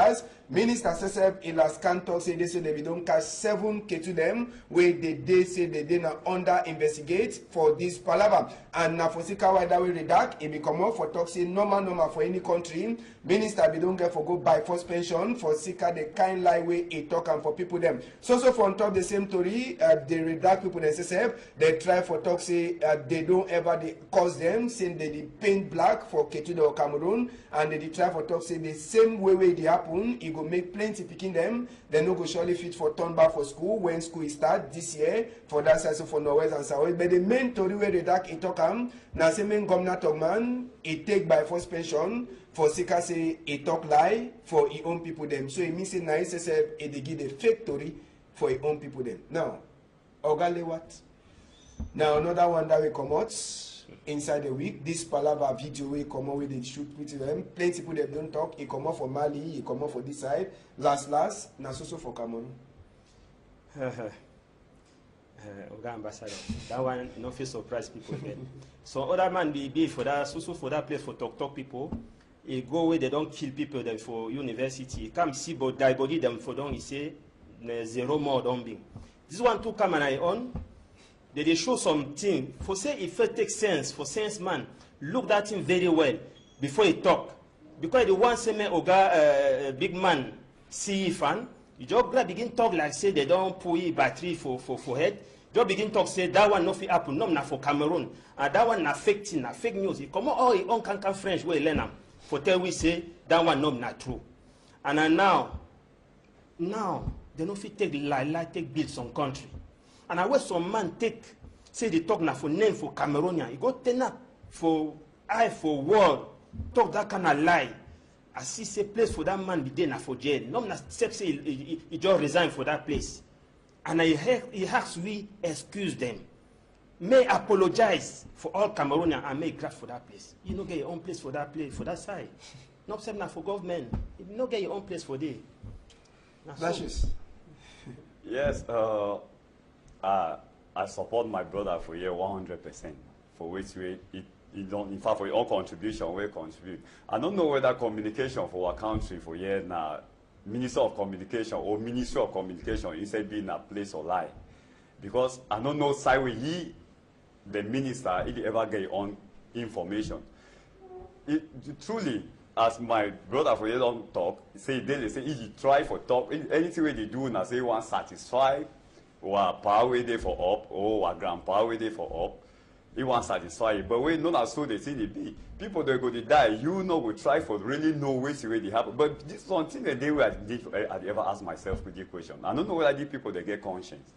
Minister Seseb in last canton say they don't catch 7 Ketu them where they say they not under investigate for this palava. And na for Sikawa that way redact, it become up for talk say normal for any country. Minister we don't get for go by force pension for Sika the kind lie way a talk and for people them. So for on top the same story, they redact people in SSF, they try for talk say they don't ever they cause them, saying they paint black for Ketu or Cameroon, and they try for talk say the same way they happen, it go make plenty picking them, they no go surely fit for turn back for school when school start this year for that side so for Norwest and South. But the main story where they dark it talk now say main Ngomna Togman it take by force pension for Sika say it talk lie for his own people them. So it means say now SSF they give the fake story for his own people them. Now Ogale what? Now another one that will come out inside the week, this palava video will come out with the shoot with them. Plenty people that don't talk, it come out for Mali, it come out for this side. Last, now so for Cameroon. Oga Ambassador, that one no feel surprise people again. So other man be for that, so for that place for talk people. He go where they don't kill people them for university. Come see but die body them for don't he say zero more don't be. This one too come and I on. They show something for say if it takes sense for sense man look that thing very well before he talk because the one say me Oga big man see fan you just begin talk like say they don't pull battery for head just begin talk say that one no fit happen no na for Cameroon and that one na fake thing na fake news he come all he own can French where he learn am for tell we say that one no na true and now they no fit take lie take build some country. And I watch some man take, say they talk now for name for Cameroonian. He go turn up for eye for world, talk that kind of lie. I see say place for that man be there now for jail. No man except say he just resign for that place. And he has we excuse them. May apologize for all Cameroonian and may grab for that place. You no get your own place for that place, for that side. No except now for government. You no get your own place for there. Lashes. Yes, I support my brother for here 100%. For which way it don't, in fact, for your own contribution, we contribute. I don't know whether communication for our country for here now, Minister of Communication or Ministry of Communication, instead being a place or lie, because I don't know side where he, the minister, if he ever get on information. Truly, as my brother for here don't talk, say they say if you try for talk, anything where they do now say one satisfy. Or power way there for up, or grandpa way there for up. He wants satisfy. But when not as so they see it be. People they go to die, you know we try for really know which way they happen. But this is something that I ever ask myself with this question. I don't know whether these people they get conscience.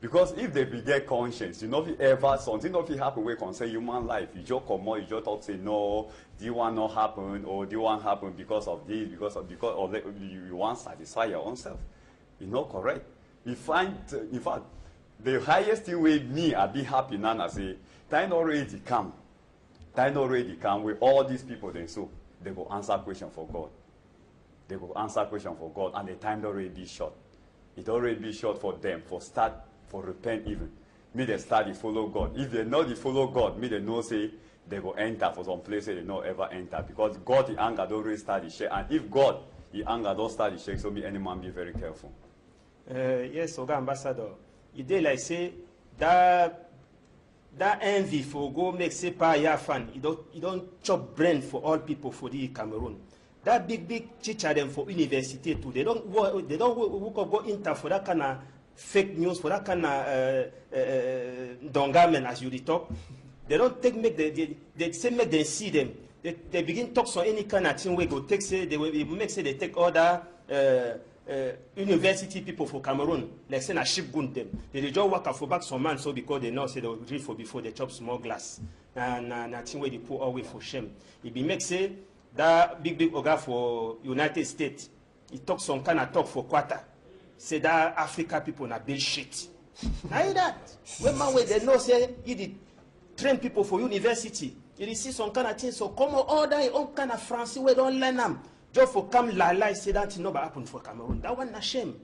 Because if they get conscience, you know if ever something of it happen where concern human life, you just come out, you just talk say no, this one not happen, or this one happen because of this, because of you want to satisfy your own self. It's not correct. We find, in fact, the highest thing with me, I be happy now, I say, time already come with all these people then, so they will answer question for God. They will answer question for God, and the time already be short. It already be short for them, for start, for repent even. Me they start to follow God. If they know they follow God, me they know say, they will enter for some places they don't ever enter, because God, the anger, don't really start to shake, and if God, the anger, don't start to shake, so me, any man be very careful. Yes, Oga Ambassador. You dey like say that envy for go make say pa ya fan. You don't chop brain for all people for the Cameroon. That big teacher them for university too. They don't go into for that kind of fake news, for that kind of dongamen as you talk. They don't they say make them see them. They begin talks on any kind of thing we go take say they take other university people for Cameroon. Like say na ship gun them. They just work for back some man so because they know say they will read for before they chop small glass. Na thing where they put away for shame. It be make say that big oga for United States, he talk some kind of talk for quarter. Say that Africa people na build shit. Now that when man where they know say he did train people for university, you see some kind of things. So come on, all that own kind of France we don't learn them. Just for come lie say that thing never happen for Cameroon. That one na shame.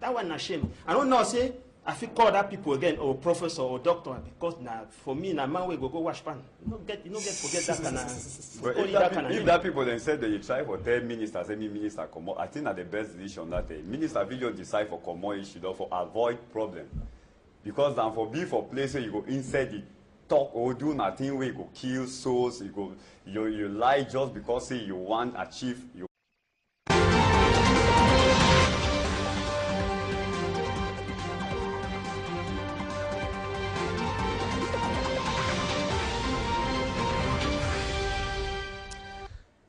That one na shame. I don't know say I feel call that people again or professor or doctor because now for me na man we go wash pan. You don't get forget that kind of. But if that people then said that you try for 10 ministers, any minister come out, I think that the best decision that day. Minister video decide for common issue for avoid problem. Because then for be for place where you go inside it, talk or do nothing where you go kill souls, you lie just because say you want achieve you.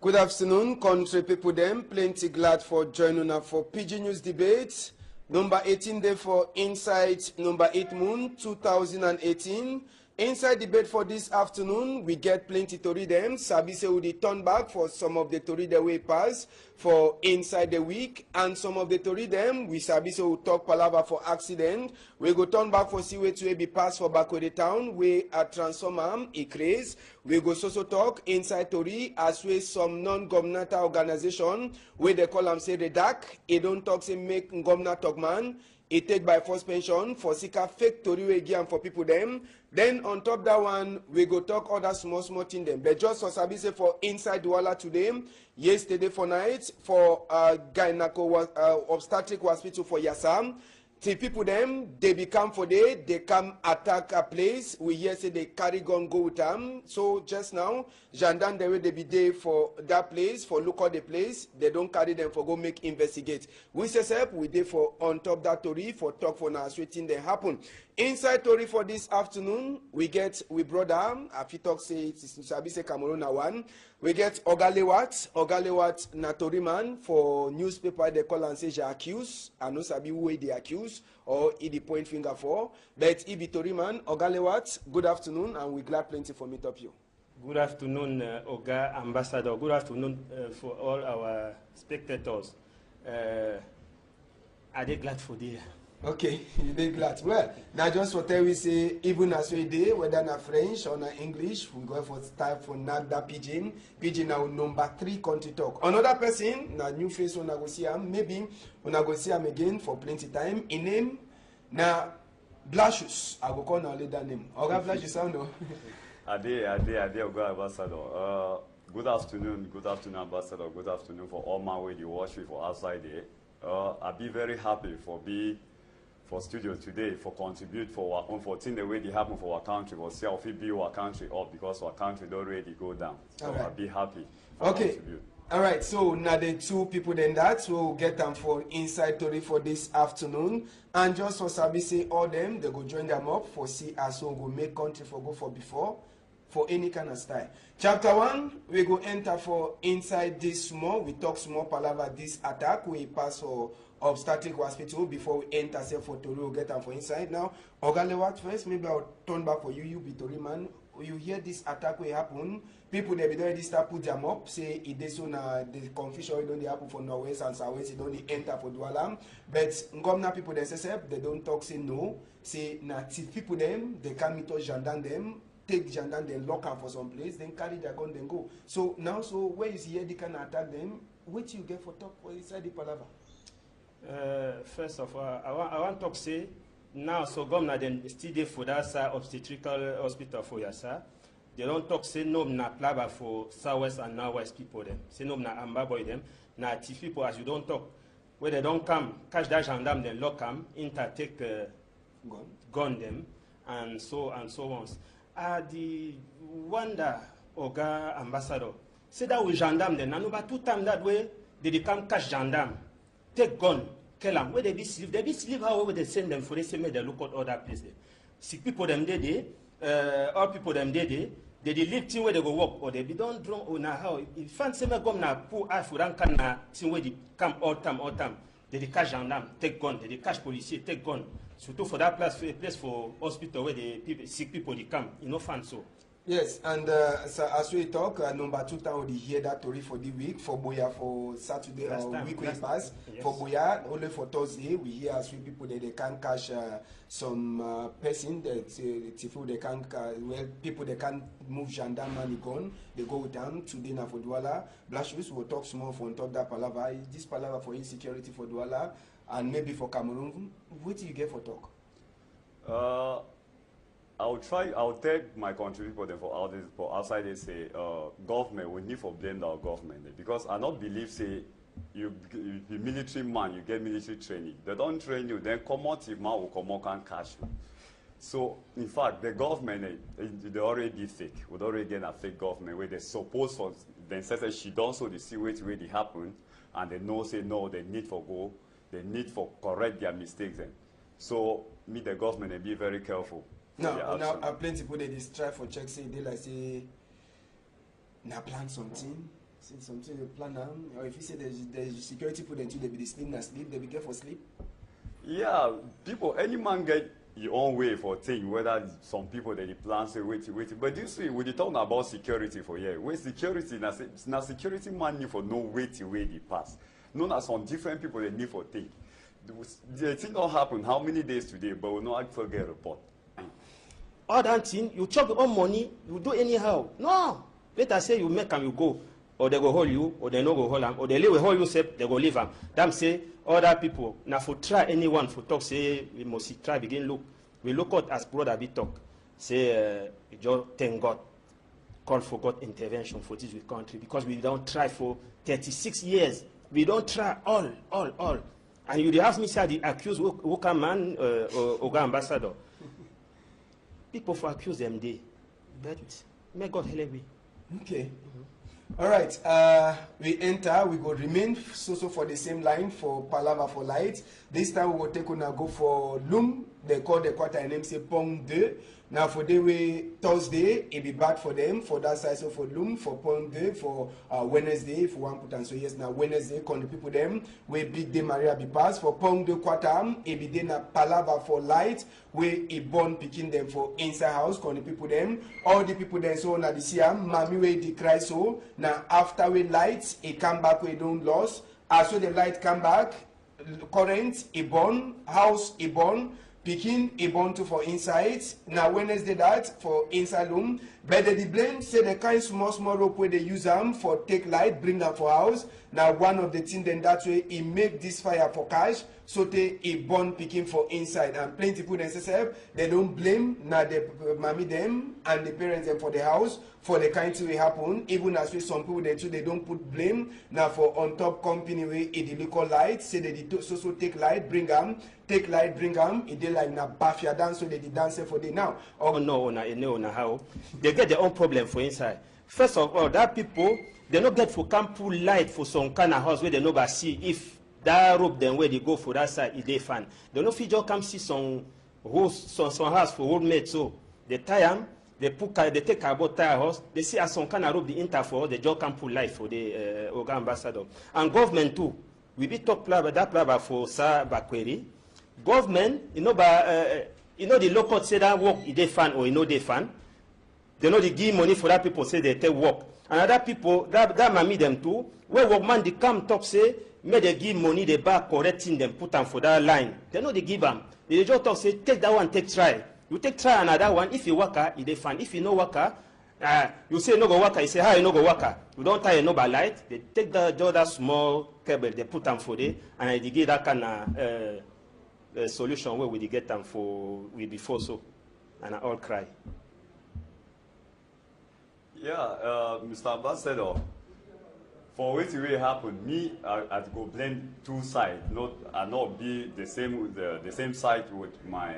Good afternoon, country people them. Plenty glad for joining us for PG News Debate. Number 18 day for Inside, number 8 Moon 2018. Inside debate for this afternoon, we get plenty to read them. Sabi say we turn back for some of the to read the way pass for inside the week, and some of the to read them, we sabi say we talk palava for accident. We go turn back for see way to be pass for back of the town, we a transform a craze. We go so talk inside Tori as well some non-governmental organization where they call them say the DAC. It don't talk say make government talk man. It take by force pension for sika fake Tori we give for people them. Then on top that one, we go talk other small thing them. But just for sabi say for inside Douala today, yesterday for night for gynecological obstetric hospital for Yassam. The people them, they become for day, they come attack a place. We hear say they carry gun go with them. So just now, gendarme they will be there for that place, for look at the place. They don't carry them for go make investigate. We say up, we there for on top that Tori for talk for now, waiting they happen. Inside Tori for this afternoon, we brought them. Afi talk say it's Sabi say Cameroon na one. We get Ogalewat na Tori man for newspaper they call and say they accuse. I know Sabi who they accuse or he the point finger for. But he be Tori man, Ogalewat, good afternoon, and we glad plenty for meet up you. Good afternoon, Oga Ambassador. Good afternoon for all our spectators. Are they glad for this? Okay, you dey glad. Well, now just for tell we say even as we dey, whether na French or na English, we go for type for Nagda Pidgin. Pidgin now number 3 country talk. Another person, na new face una go see am. Maybe una go see am again for plenty time. In name na Blasius. I go call na later name. Oga Blasius, sound no. Ade, Oga Ambassador. Good afternoon, Ambassador. Good afternoon for all my way you watch me for outside there. I'll be very happy for studio today, for contribute for our own, for things the way they happen for our country, for see how we build our country up because our country don't really go down. So right. I'll be happy for contribute. All right, so now the 2 people then that, so we'll get them for Inside Tori for this afternoon. And just for Sabi say all them, they go join them up for see as so go make country for go for before, for any kind of style. Chapter 1, we go enter for inside this small, we talk small palava this attack, we pass for obstetric hospital before we enter say for Tori, we'll get them for inside now. Ogalewat first, maybe I'll turn back for you be Tori man. You hear this attack will happen, people they be already start put them up, say it is so na the confusion don't happen for Norwest and Southwest, it don't enter for Douala. But Ngomna people they say they don't talk say no, say na people them, they can meet us gendarme them. Take gendarme, then lock them for some place, then carry their gun, then go. So now, so where you see they can attack them, what you get for talk for inside the palava? First of all, I want to say now, so government then still there for that obstetrical hospital for Yassa. They don't talk say no na plaba for Southwest and Northwest people them. Say no na Amba boy them. Na Tif people as you don't talk. Where they don't come, catch that gendarme, then lock them, take gun them, and so on. The wonder, Oga Ambassador, say that with gendarme then, and over 2 times that way, they come catch gendarme, take gun, kill them. Where they be sleep, however they send them for they say, they look at other places. Sick people them all people them they live thing where they go work, or they be don't drunk or now how. If fancy me come na poor I for can na thing where they come all time. They catch gendarme, take gun, they catch policier, take gun. Surtout for that place for hospital where the people, sick people they come, you know, fun so. Yes, and so as we talk, number 2 time we hear that story for the week, for Boya for Saturday or week we pass. Yes. For Boya, only for Thursday, we hear as we people that they can catch some person that they can well people they can move gendarme and gun, they go with them today now for Douala. Blashus will talk small for on top that palaver. This palaver for insecurity for Douala and maybe for Cameroon. What do you get for talk? I'll tell my country people then for outside they say government, we need to blame our government because I not believe say you be military man, you get military training. They don't train you, then combative man will come out and catch you. So in fact the government they already fake. We already get a fake government where they suppose for then say she done so they see what really happen and they know say no, they need for go, they need for correct their mistakes then. So me the government and be very careful. Now plenty people they strive for check say they like say now plan something you plan them, or if you say there's security put them they be sleep, they be careful sleep. Yeah, people, any man get your own way for thing, whether some people they plan say wait. But you see, when you talking about security for here, where security now security man need for no wait the pass. No, na some different people they need for thing. The thing don't happen how many days today, but we not actually get report. All that thing, you chop your own money, you do anyhow. No. Let us say you make them, you go. Or they go hold you, or they no go hold them, or they leave hold you, say, they go leave them. Them say, other people, now for try anyone for talk, say, we must try, begin look. We look out as brother be talk. Say, just thank God, call for God intervention for this country, because we don't try for 36 years. We don't try all. And you ask me, say, the accused Woka man, Oga ambassador. People for accuse them they, but may God help me. Okay. All right. We enter. We go remain so for the same line for Palava for Light. This time we will take on go for Loom. They call the quarter name say Pong 2. Now for the way Thursday, it be bad for them for that side. So for Loom, for Pong 2, for Wednesday, if one put on. So yes, now Wednesday, call the people them. We big day Maria be passed for Pong 2 quarter. It be then a Palava for Light. We a born picking them for inside house. Call the people them. All the people them so now the Siam, Mami we the cry so. Now after we lights, it come back we don't lose. As so the light come back, current a born, house a born. Picking a bond for inside. Now Wednesday that for inside room. But the blame say the kind small rope where they use them for take light, bring them for house. Now one of the things then that way he make this fire for cash. So they a bond picking for inside. And plenty people themselves, they don't blame now the mommy them and the parents them for the house for the kind thing will happen. Even as with some people they don't put blame now for on top company way it liquor light. Say they so take light, bring them. Take light, bring them. It they like na bafia dance, so they dance for the now. Oh no, how they get their own problem for inside. First of all, that people they not get for camp pull light for some kind of house where they never see if that rope then where they go for that side is they fan. They no fit just come see some house for old mate so they tie them. They take about tire house. They see as some kind of rope the interfor. They just come pull light for the Oga ambassador and government too. We be talk that plaba for Sa Bakweri. Government, the local say that work is they fan or they fan. They know they give money for that people say they take work. And other people that mammy them too. Where workman they come talk say, may they give money they back correcting them put them for that line. They know they give them. They just talk say take that one take try. You take try another one. If you worker, they fan. If you no worker, you say no go worker. You say how you no go worker. You don't tie a no by light. They take the other small cable they put them for there and they give that kind of. Solution where we get them for we before so and I all cry. Yeah, Mr. Ambassador, for what will happen, me I go blame two sides, not be the same side with my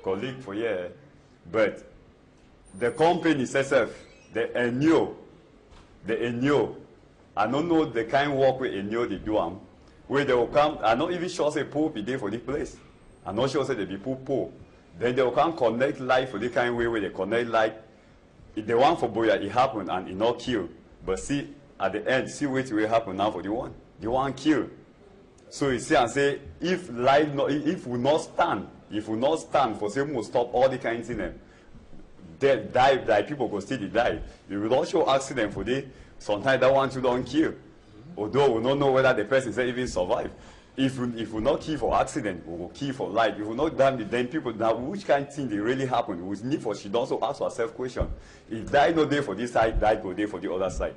colleague for here, but the company itself, they knew the Enyo. I don't know the kind of work with Enyo they do. Where they will come, I'm not even sure say Pope be there for the place. I'm not sure say they be Pope. Then they will come connect light for the kind of way where they connect light. If the one for Boya, it happened and it not kill. But see, at the end, see what will happen now for the one kill. So you see and say, if life not, if we not stand for say we stop all the kinds of them, dead, die, people go still die. You will also accident for the, sometimes that one you don't kill. Although we don't know whether the person say even survive. If we not kill for accident, we will kill for life. If we not damage, then people now which kind of thing they really happen? We need for she also ask herself question. If die no day for this side, die go day for the other side.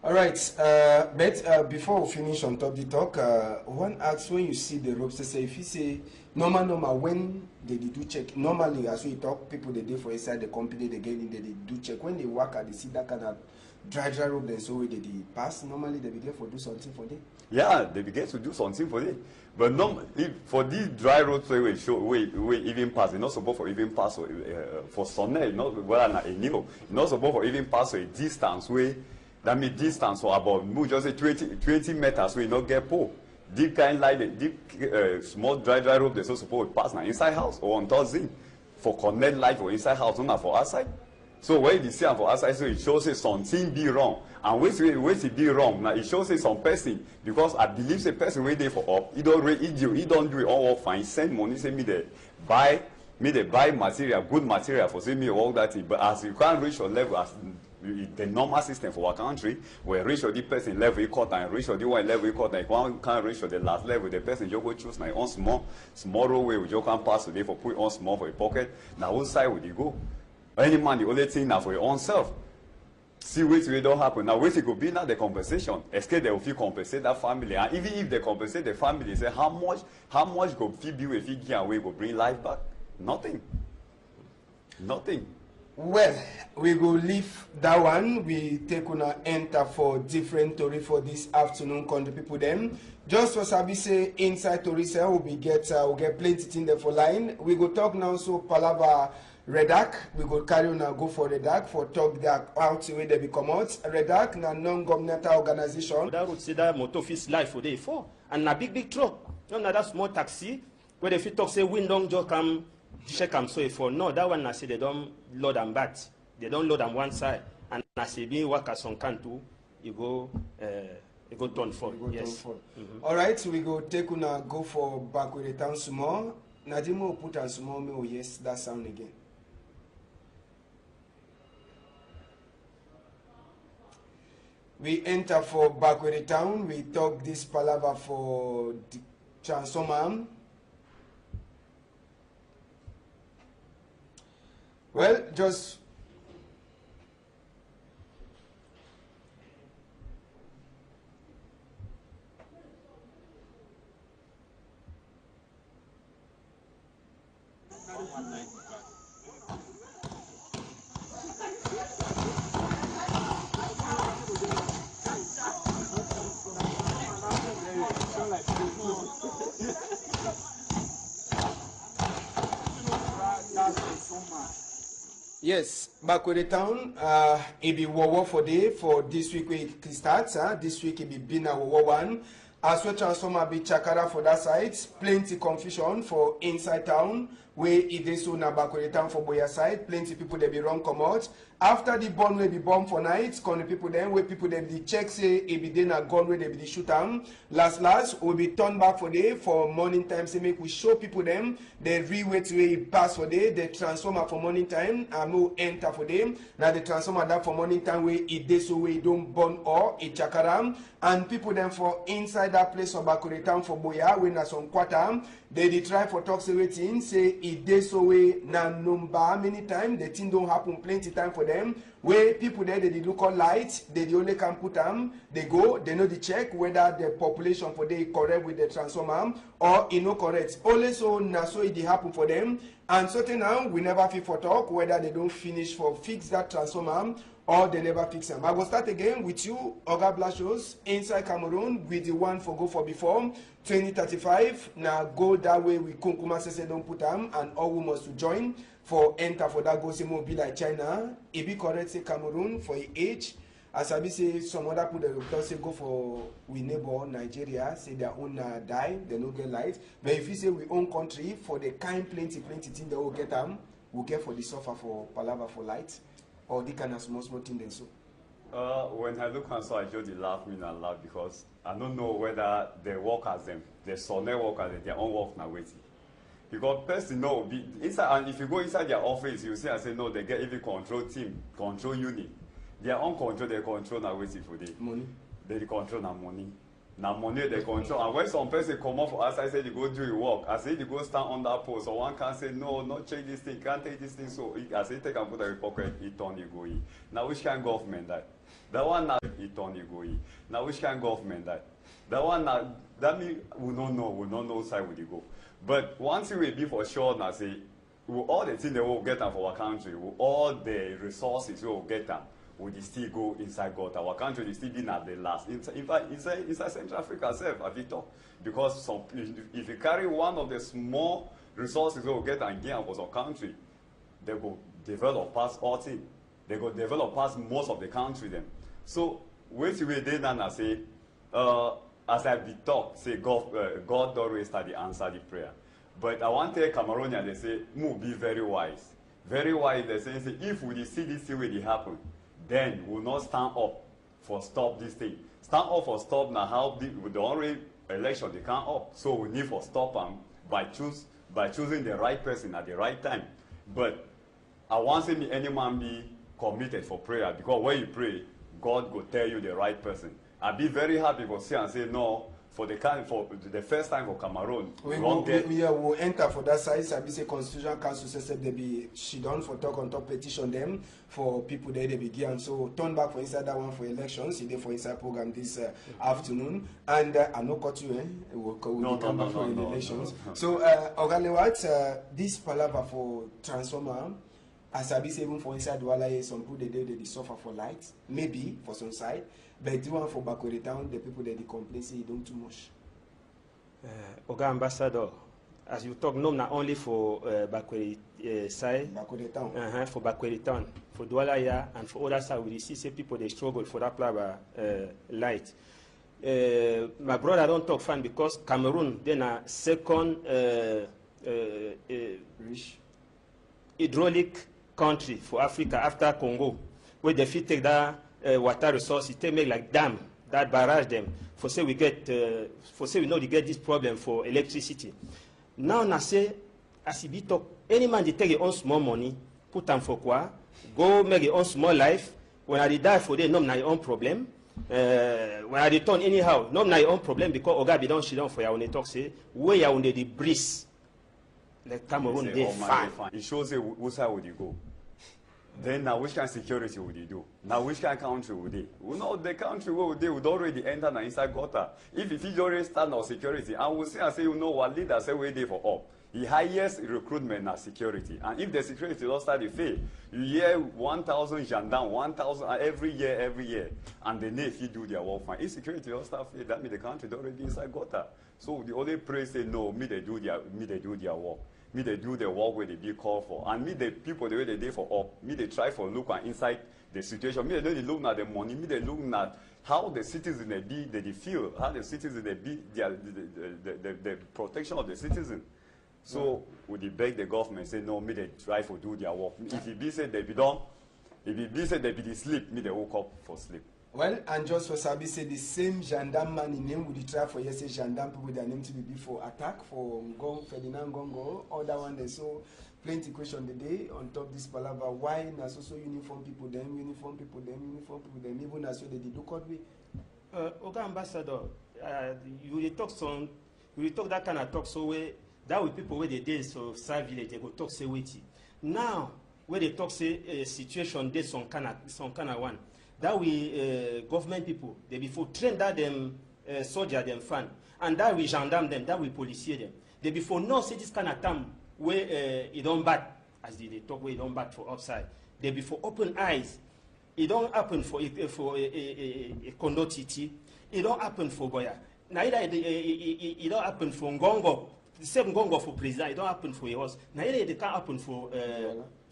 All right, but before we finish on top the talk, one asks when you see the ropes, they say if you say normal when they do check, normally as we talk, people they do for inside the company they get in, they do check. When they work at the see that kind of dry rope, then so they pass. Normally they begin for do something for them. Yeah, they begin to do something for them. But if for these dry roads we show we even pass, it's not supposed for even pass for Sonnet, not whether not a new, not supposed for even pass a distance way. That means distance for about just say 20 meters we not get pole. Deep kind like the deep small dry rope they so supposed to pass now inside house or on Thursday for connect light for inside house, not for outside. So when you see for outside, so it shows say something be wrong. And when it be wrong, now it shows say some person, because I believe the person wait there for up, he don't do it all fine, send money, say me they buy material, good material for say me all that thing. But as you can't reach your level as the normal system for our country, where reach the person level you cut and reach the one level you cut, and one can't reach the last level, the person just go choose now on small way we just can't pass today for put on small for a pocket. Now what side would you go? Any man, the only thing now for your own self. See what will don't happen. Now wait it could be now the compensation. Escape they will feel compensate that family. And even if they compensate the family, say how much go feel be if you give away go bring life back? Nothing. Nothing. Well, we go leave that one. We take on enter for different story for this afternoon. Country people them. Just for Sabi say inside story say we get plenty in there for line. We go talk now so Palava Redac, we go carry on and go for Redac for talk that out where they become out. Redac na non-governmental organization. That would say that motor office life for day for and a big truck. No, that small taxi where they fit talk say wind don't just come check them so for no that one I say they don't load and bat. They don't load on one side and I say being work as on can too, you go turn for. Yes. All right, so we go take una go for back with the town small. Nadimo put on small me. Oh yes, that sound again. We enter for back with the town. We talk this palaver for the transformer. Well, just yes, back with the town. It be war for day for this week we starts. This week it be Bina War 1. As well transformer be Chakara for that side. Plenty confusion for inside town. Where it is so na back with the town for Boya side. Plenty people they be wrong come out. After the bomb will be bomb for night. Can the people then where people they be check say it be then a gun where they be shoot them. Last will be turned back for day for morning time. Say make we show people them the real way to way pass for day. The transformer for morning time and no enter for them. Now the transformer that for morning time where it is so way don't burn or it chakaram. And people then for inside that place of Bakure town for Boya when na some quarter they try for talk waiting say it is so way na number many times the thing don't happen plenty time for them where people there they look on light they only can put them they go they know the check whether the population for they correct with the transformer or it no correct only so na so it happen for them and certain now we never feel for talk whether they don't finish for fix that transformer or they never fix them. I will start again with you, Oga Blashos, inside Cameroon, with the one for go for before 2035. Now go that way with Kunkuma Sese don't put them, and all we must to join for enter for that go say more be like China. It be correct say Cameroon for age. As I be say, some other people that will say go for we neighbor Nigeria, say their own die, they no get light. But if you say we own country, for the kind plenty thing they will get them, we'll get for the suffer for palava for light, or the kind of small thing then so. When I look and so, I just laugh and laugh because I don't know whether they work as them, they saw their work as their own work now waiting. Because person no be inside, and if you go inside their office, you see and say no, they get even control team, control unit. Their own control, they control now waiting for the Money. They control now money. Now money they control. And when some person come up for us, I say they go do your work. I say they go stand on that post. So one can say no, not change this thing, can't take this thing. So I say take and put a pocket, it turn you go in. Now which kind of government that? That one now it turn you go in. Now which kind of government that? That one now that means we don't know side where they go. But once we be for sure now say with all the things they will get them for our country, with all the resources we will get them, will they still go inside God? Our country is still being at the last. In fact, inside Central Africa itself, have you talked? Because if you carry one of the small resources we will get and gain for some country, they will develop past all things. They will develop past most of the country then. So wait till we did and say, as I be talk, say God always start the answer the prayer. But I want to tell Cameroonians, they say, be very wise. Very wise, they say, if we see this thing really happen, then we'll not stand up for stop this thing. Stand up for stop now how with the only election they can't up. So we need for stop them by choosing the right person at the right time. But I want to see any man be committed for prayer because when you pray, God will tell you the right person. I'll be very happy for see and say no. For the first time for Cameroon, we'll enter for that side. I be say Constitutional Council said they be she done for talk on top petition them for people there they begin. So turn back for inside that one for elections. He did for inside program this afternoon. And I no cut you. We'll come back for elections. No. So Ogalewat, this palaver for transformer. As I be say even for inside Douala, some people they suffer for light, maybe for some side. But the one for Bakweri Town, the people that they complain say you don't too much. Oga Ambassador, as you talk, not only for Bakweri side, Bakweri Town, for Bakweri Town, for Douala and for other side, we see people they struggle for that plaba light. My brother don't talk fun because Cameroon then a second hydraulic country for Africa after Congo, where they fit take that water resources, they make like dam, that barrage them. For say we get, for say we know they get this problem for electricity. Now I say, as he be talk, any man they take your own small money, put them for quoi, go make your own small life. When I die for them, no na your own problem. When I return anyhow, no na your own problem because Oga be don't shit down for your own talk say, where you under the breeze. Like Cameroon, they fine. It shows you which side would you go. Then now which kind of security would you do? Now which kind of country would they? We know the country where they would already enter the inside gutter. If you already stand on security, I will say and say, you know what leader say where they for all. The highest recruitment na security. And if the security don't start to fail, you hear 1,000 gendarmes, 1,000 every year. And then if you do their work fine. If security don't start fail, that means the country don't already inside gutter. So the only prayer say no, me they do their work. Me they do the work where they be called for. And me the people the way they do for up. Me they try for look and inside the situation. Me they look at the money. Me they look at how the citizens they feel, how the citizens they be the protection of the citizen. So would they beg the government say no, me they try for do their work. If it be said they be done, if it be said they be sleep, me they woke up for sleep. Well, and just for Sabi say the same gendarme man in name would try for yes gendarme people their name to be before attack for Ferdinand Gongo, other one they so plenty question the day on top this palaver why na so uniform people them, even as so they did look at we. Oga Ambassador, you talk that kind of talk so way that with people where they did so side village they go talk say waiting. Now where they talk say situation there some kind of one. That we government people, they before train that them soldier them fan, and that we gendarme them, that we policier them. They before know say this kind of time where it don't bat, as they talk where it don't bat for upside. They before open eyes, it don't happen for a condo titi, it don't happen for Boya. Neither it don't happen for Ngongo, the same Ngongo for president, it don't happen for yours. Neither it can't happen for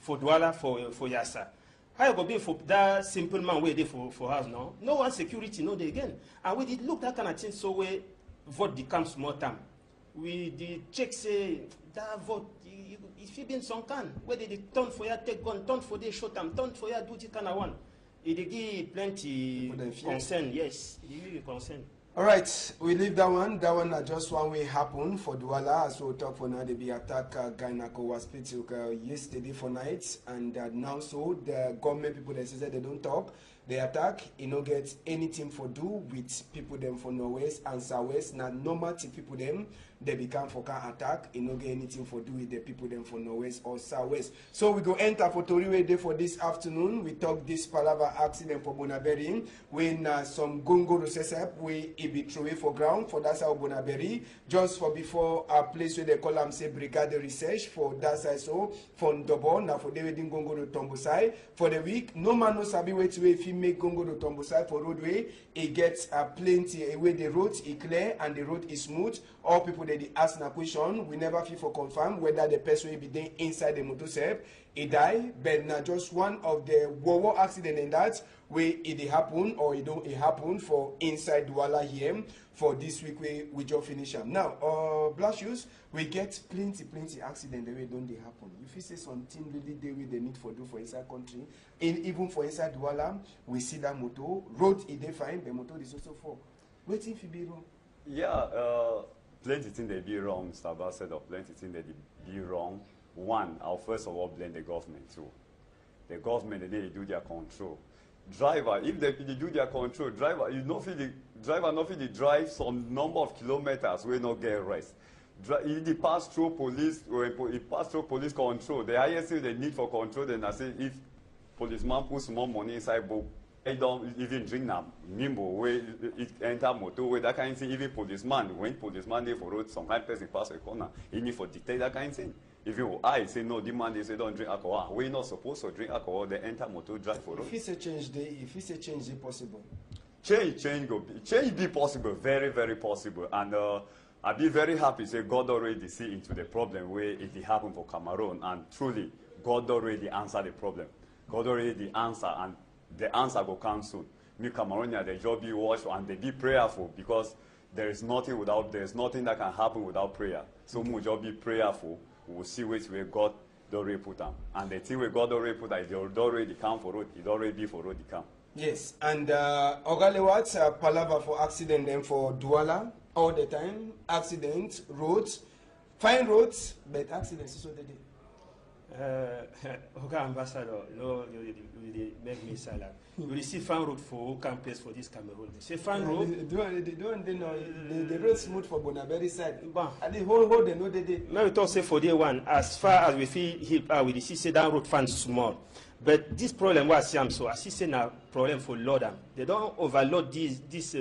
Douala for Yassa. How you go be for that simple man where they for us now? No one security, no they again. And we did look that kind of thing so we vote becomes more time. We did check say that vote if you been some can where they turn for your take gun, turn for they short time, turn for your do this kind of one. It give plenty concern, yes. It give concern. All right, we leave that one. That one just one way happen for Douala. As we talk for now, they be attack Gynako Hospital yesterday for night, and now so the government people they say they don't talk. They attack, you know, get anything for do with people them for Northwest and Southwest. Now normal people them they become for can attack, you know, get anything for do with the people them for Northwest or Southwest. So we go enter for Toriwe Day for this afternoon. We talk this Palava accident for Bonaberi when some gongo recessep we it be thrown for ground for that side of Bonaberi just for before a place where they call them say Brigade Research for that side so for Ndobon now for the wedding gongo to Tombosai for the week. No man no sabi wait to if he make gongo to Tombosai for roadway it gets plenty away the road is clear and the road is smooth. All people they ask a question, we never feel for confirm whether the person will be there inside the motor he die, but now just one of the war accident in that way it happen or it don't happen for inside Douala here for this week we just finish up. Now Blasius, we get plenty accident the way don't they happen. If you say something really they need for do for inside country, even for inside Douala, we see that motor road it they fine, the motor is also for waiting if you be wrong. Yeah, plenty things they be wrong, Mr. Abbas said, of plenty things they be wrong. One, I'll first of all blame the government too. The government, they do their control. Driver, if they do their control, driver, you know, driver not feel drive some number of kilometers where not get rest. If they pass through police, or it pass through police control, the highest thing they need for control, then I say if policeman puts more money inside book, they don't even drink now. Nimbo, where it enter motor, where that kind of thing, even policeman, when policeman they for road, some kind of person pass a corner, he need for detect that kind of thing. Even I say no, demand they say don't drink alcohol. We're not supposed to drink alcohol, they enter motor drive for road. If it's a change, they possible. Change be possible, very possible. And I'd be very happy say God already see into the problem where it happened for Cameroon, and truly God already answered the problem. God already answer, and the answer will come soon. Me Cameroonian, the job be watched and they be prayerful, because there's nothing that can happen without prayer. So we just be prayerful. We will see which way God already put them. And the thing where God already put them, it already come for road. It already be for road it come. Yes, and Ogalewat palava for accident then for Douala all the time. Accident, roads, fine roads, but accidents is what they do. Okay, Ambassador, you know, you make me sad. You see fan road for campus for this Cameroon. Say fan road. The road smooth for Bonaberi side. And the whole they know they did. Now we talk say for day one, as far as we feel hip, we see say that road fan small. But this problem was so I see say now problem for load them. They don't overload this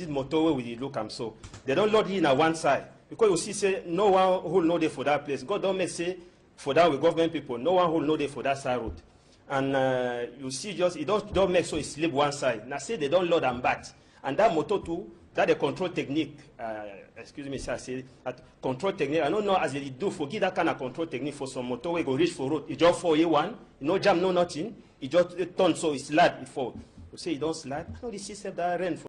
motor where we look am so. They don't load it in one side. Because you see say no one who know there for that place. God don't make say for that with government people, no one who know there for that side road. And you see just, it don't make so it slip one side. Now say they don't load and back. And that motor too, that the control technique, excuse me, sir, I say that control technique, I don't know as they do forget that kind of control technique for some motor where go reach for road. It just for A1, no jam, no nothing. It just turns so it slide, it fall. You say it don't slide. I know this system that rain for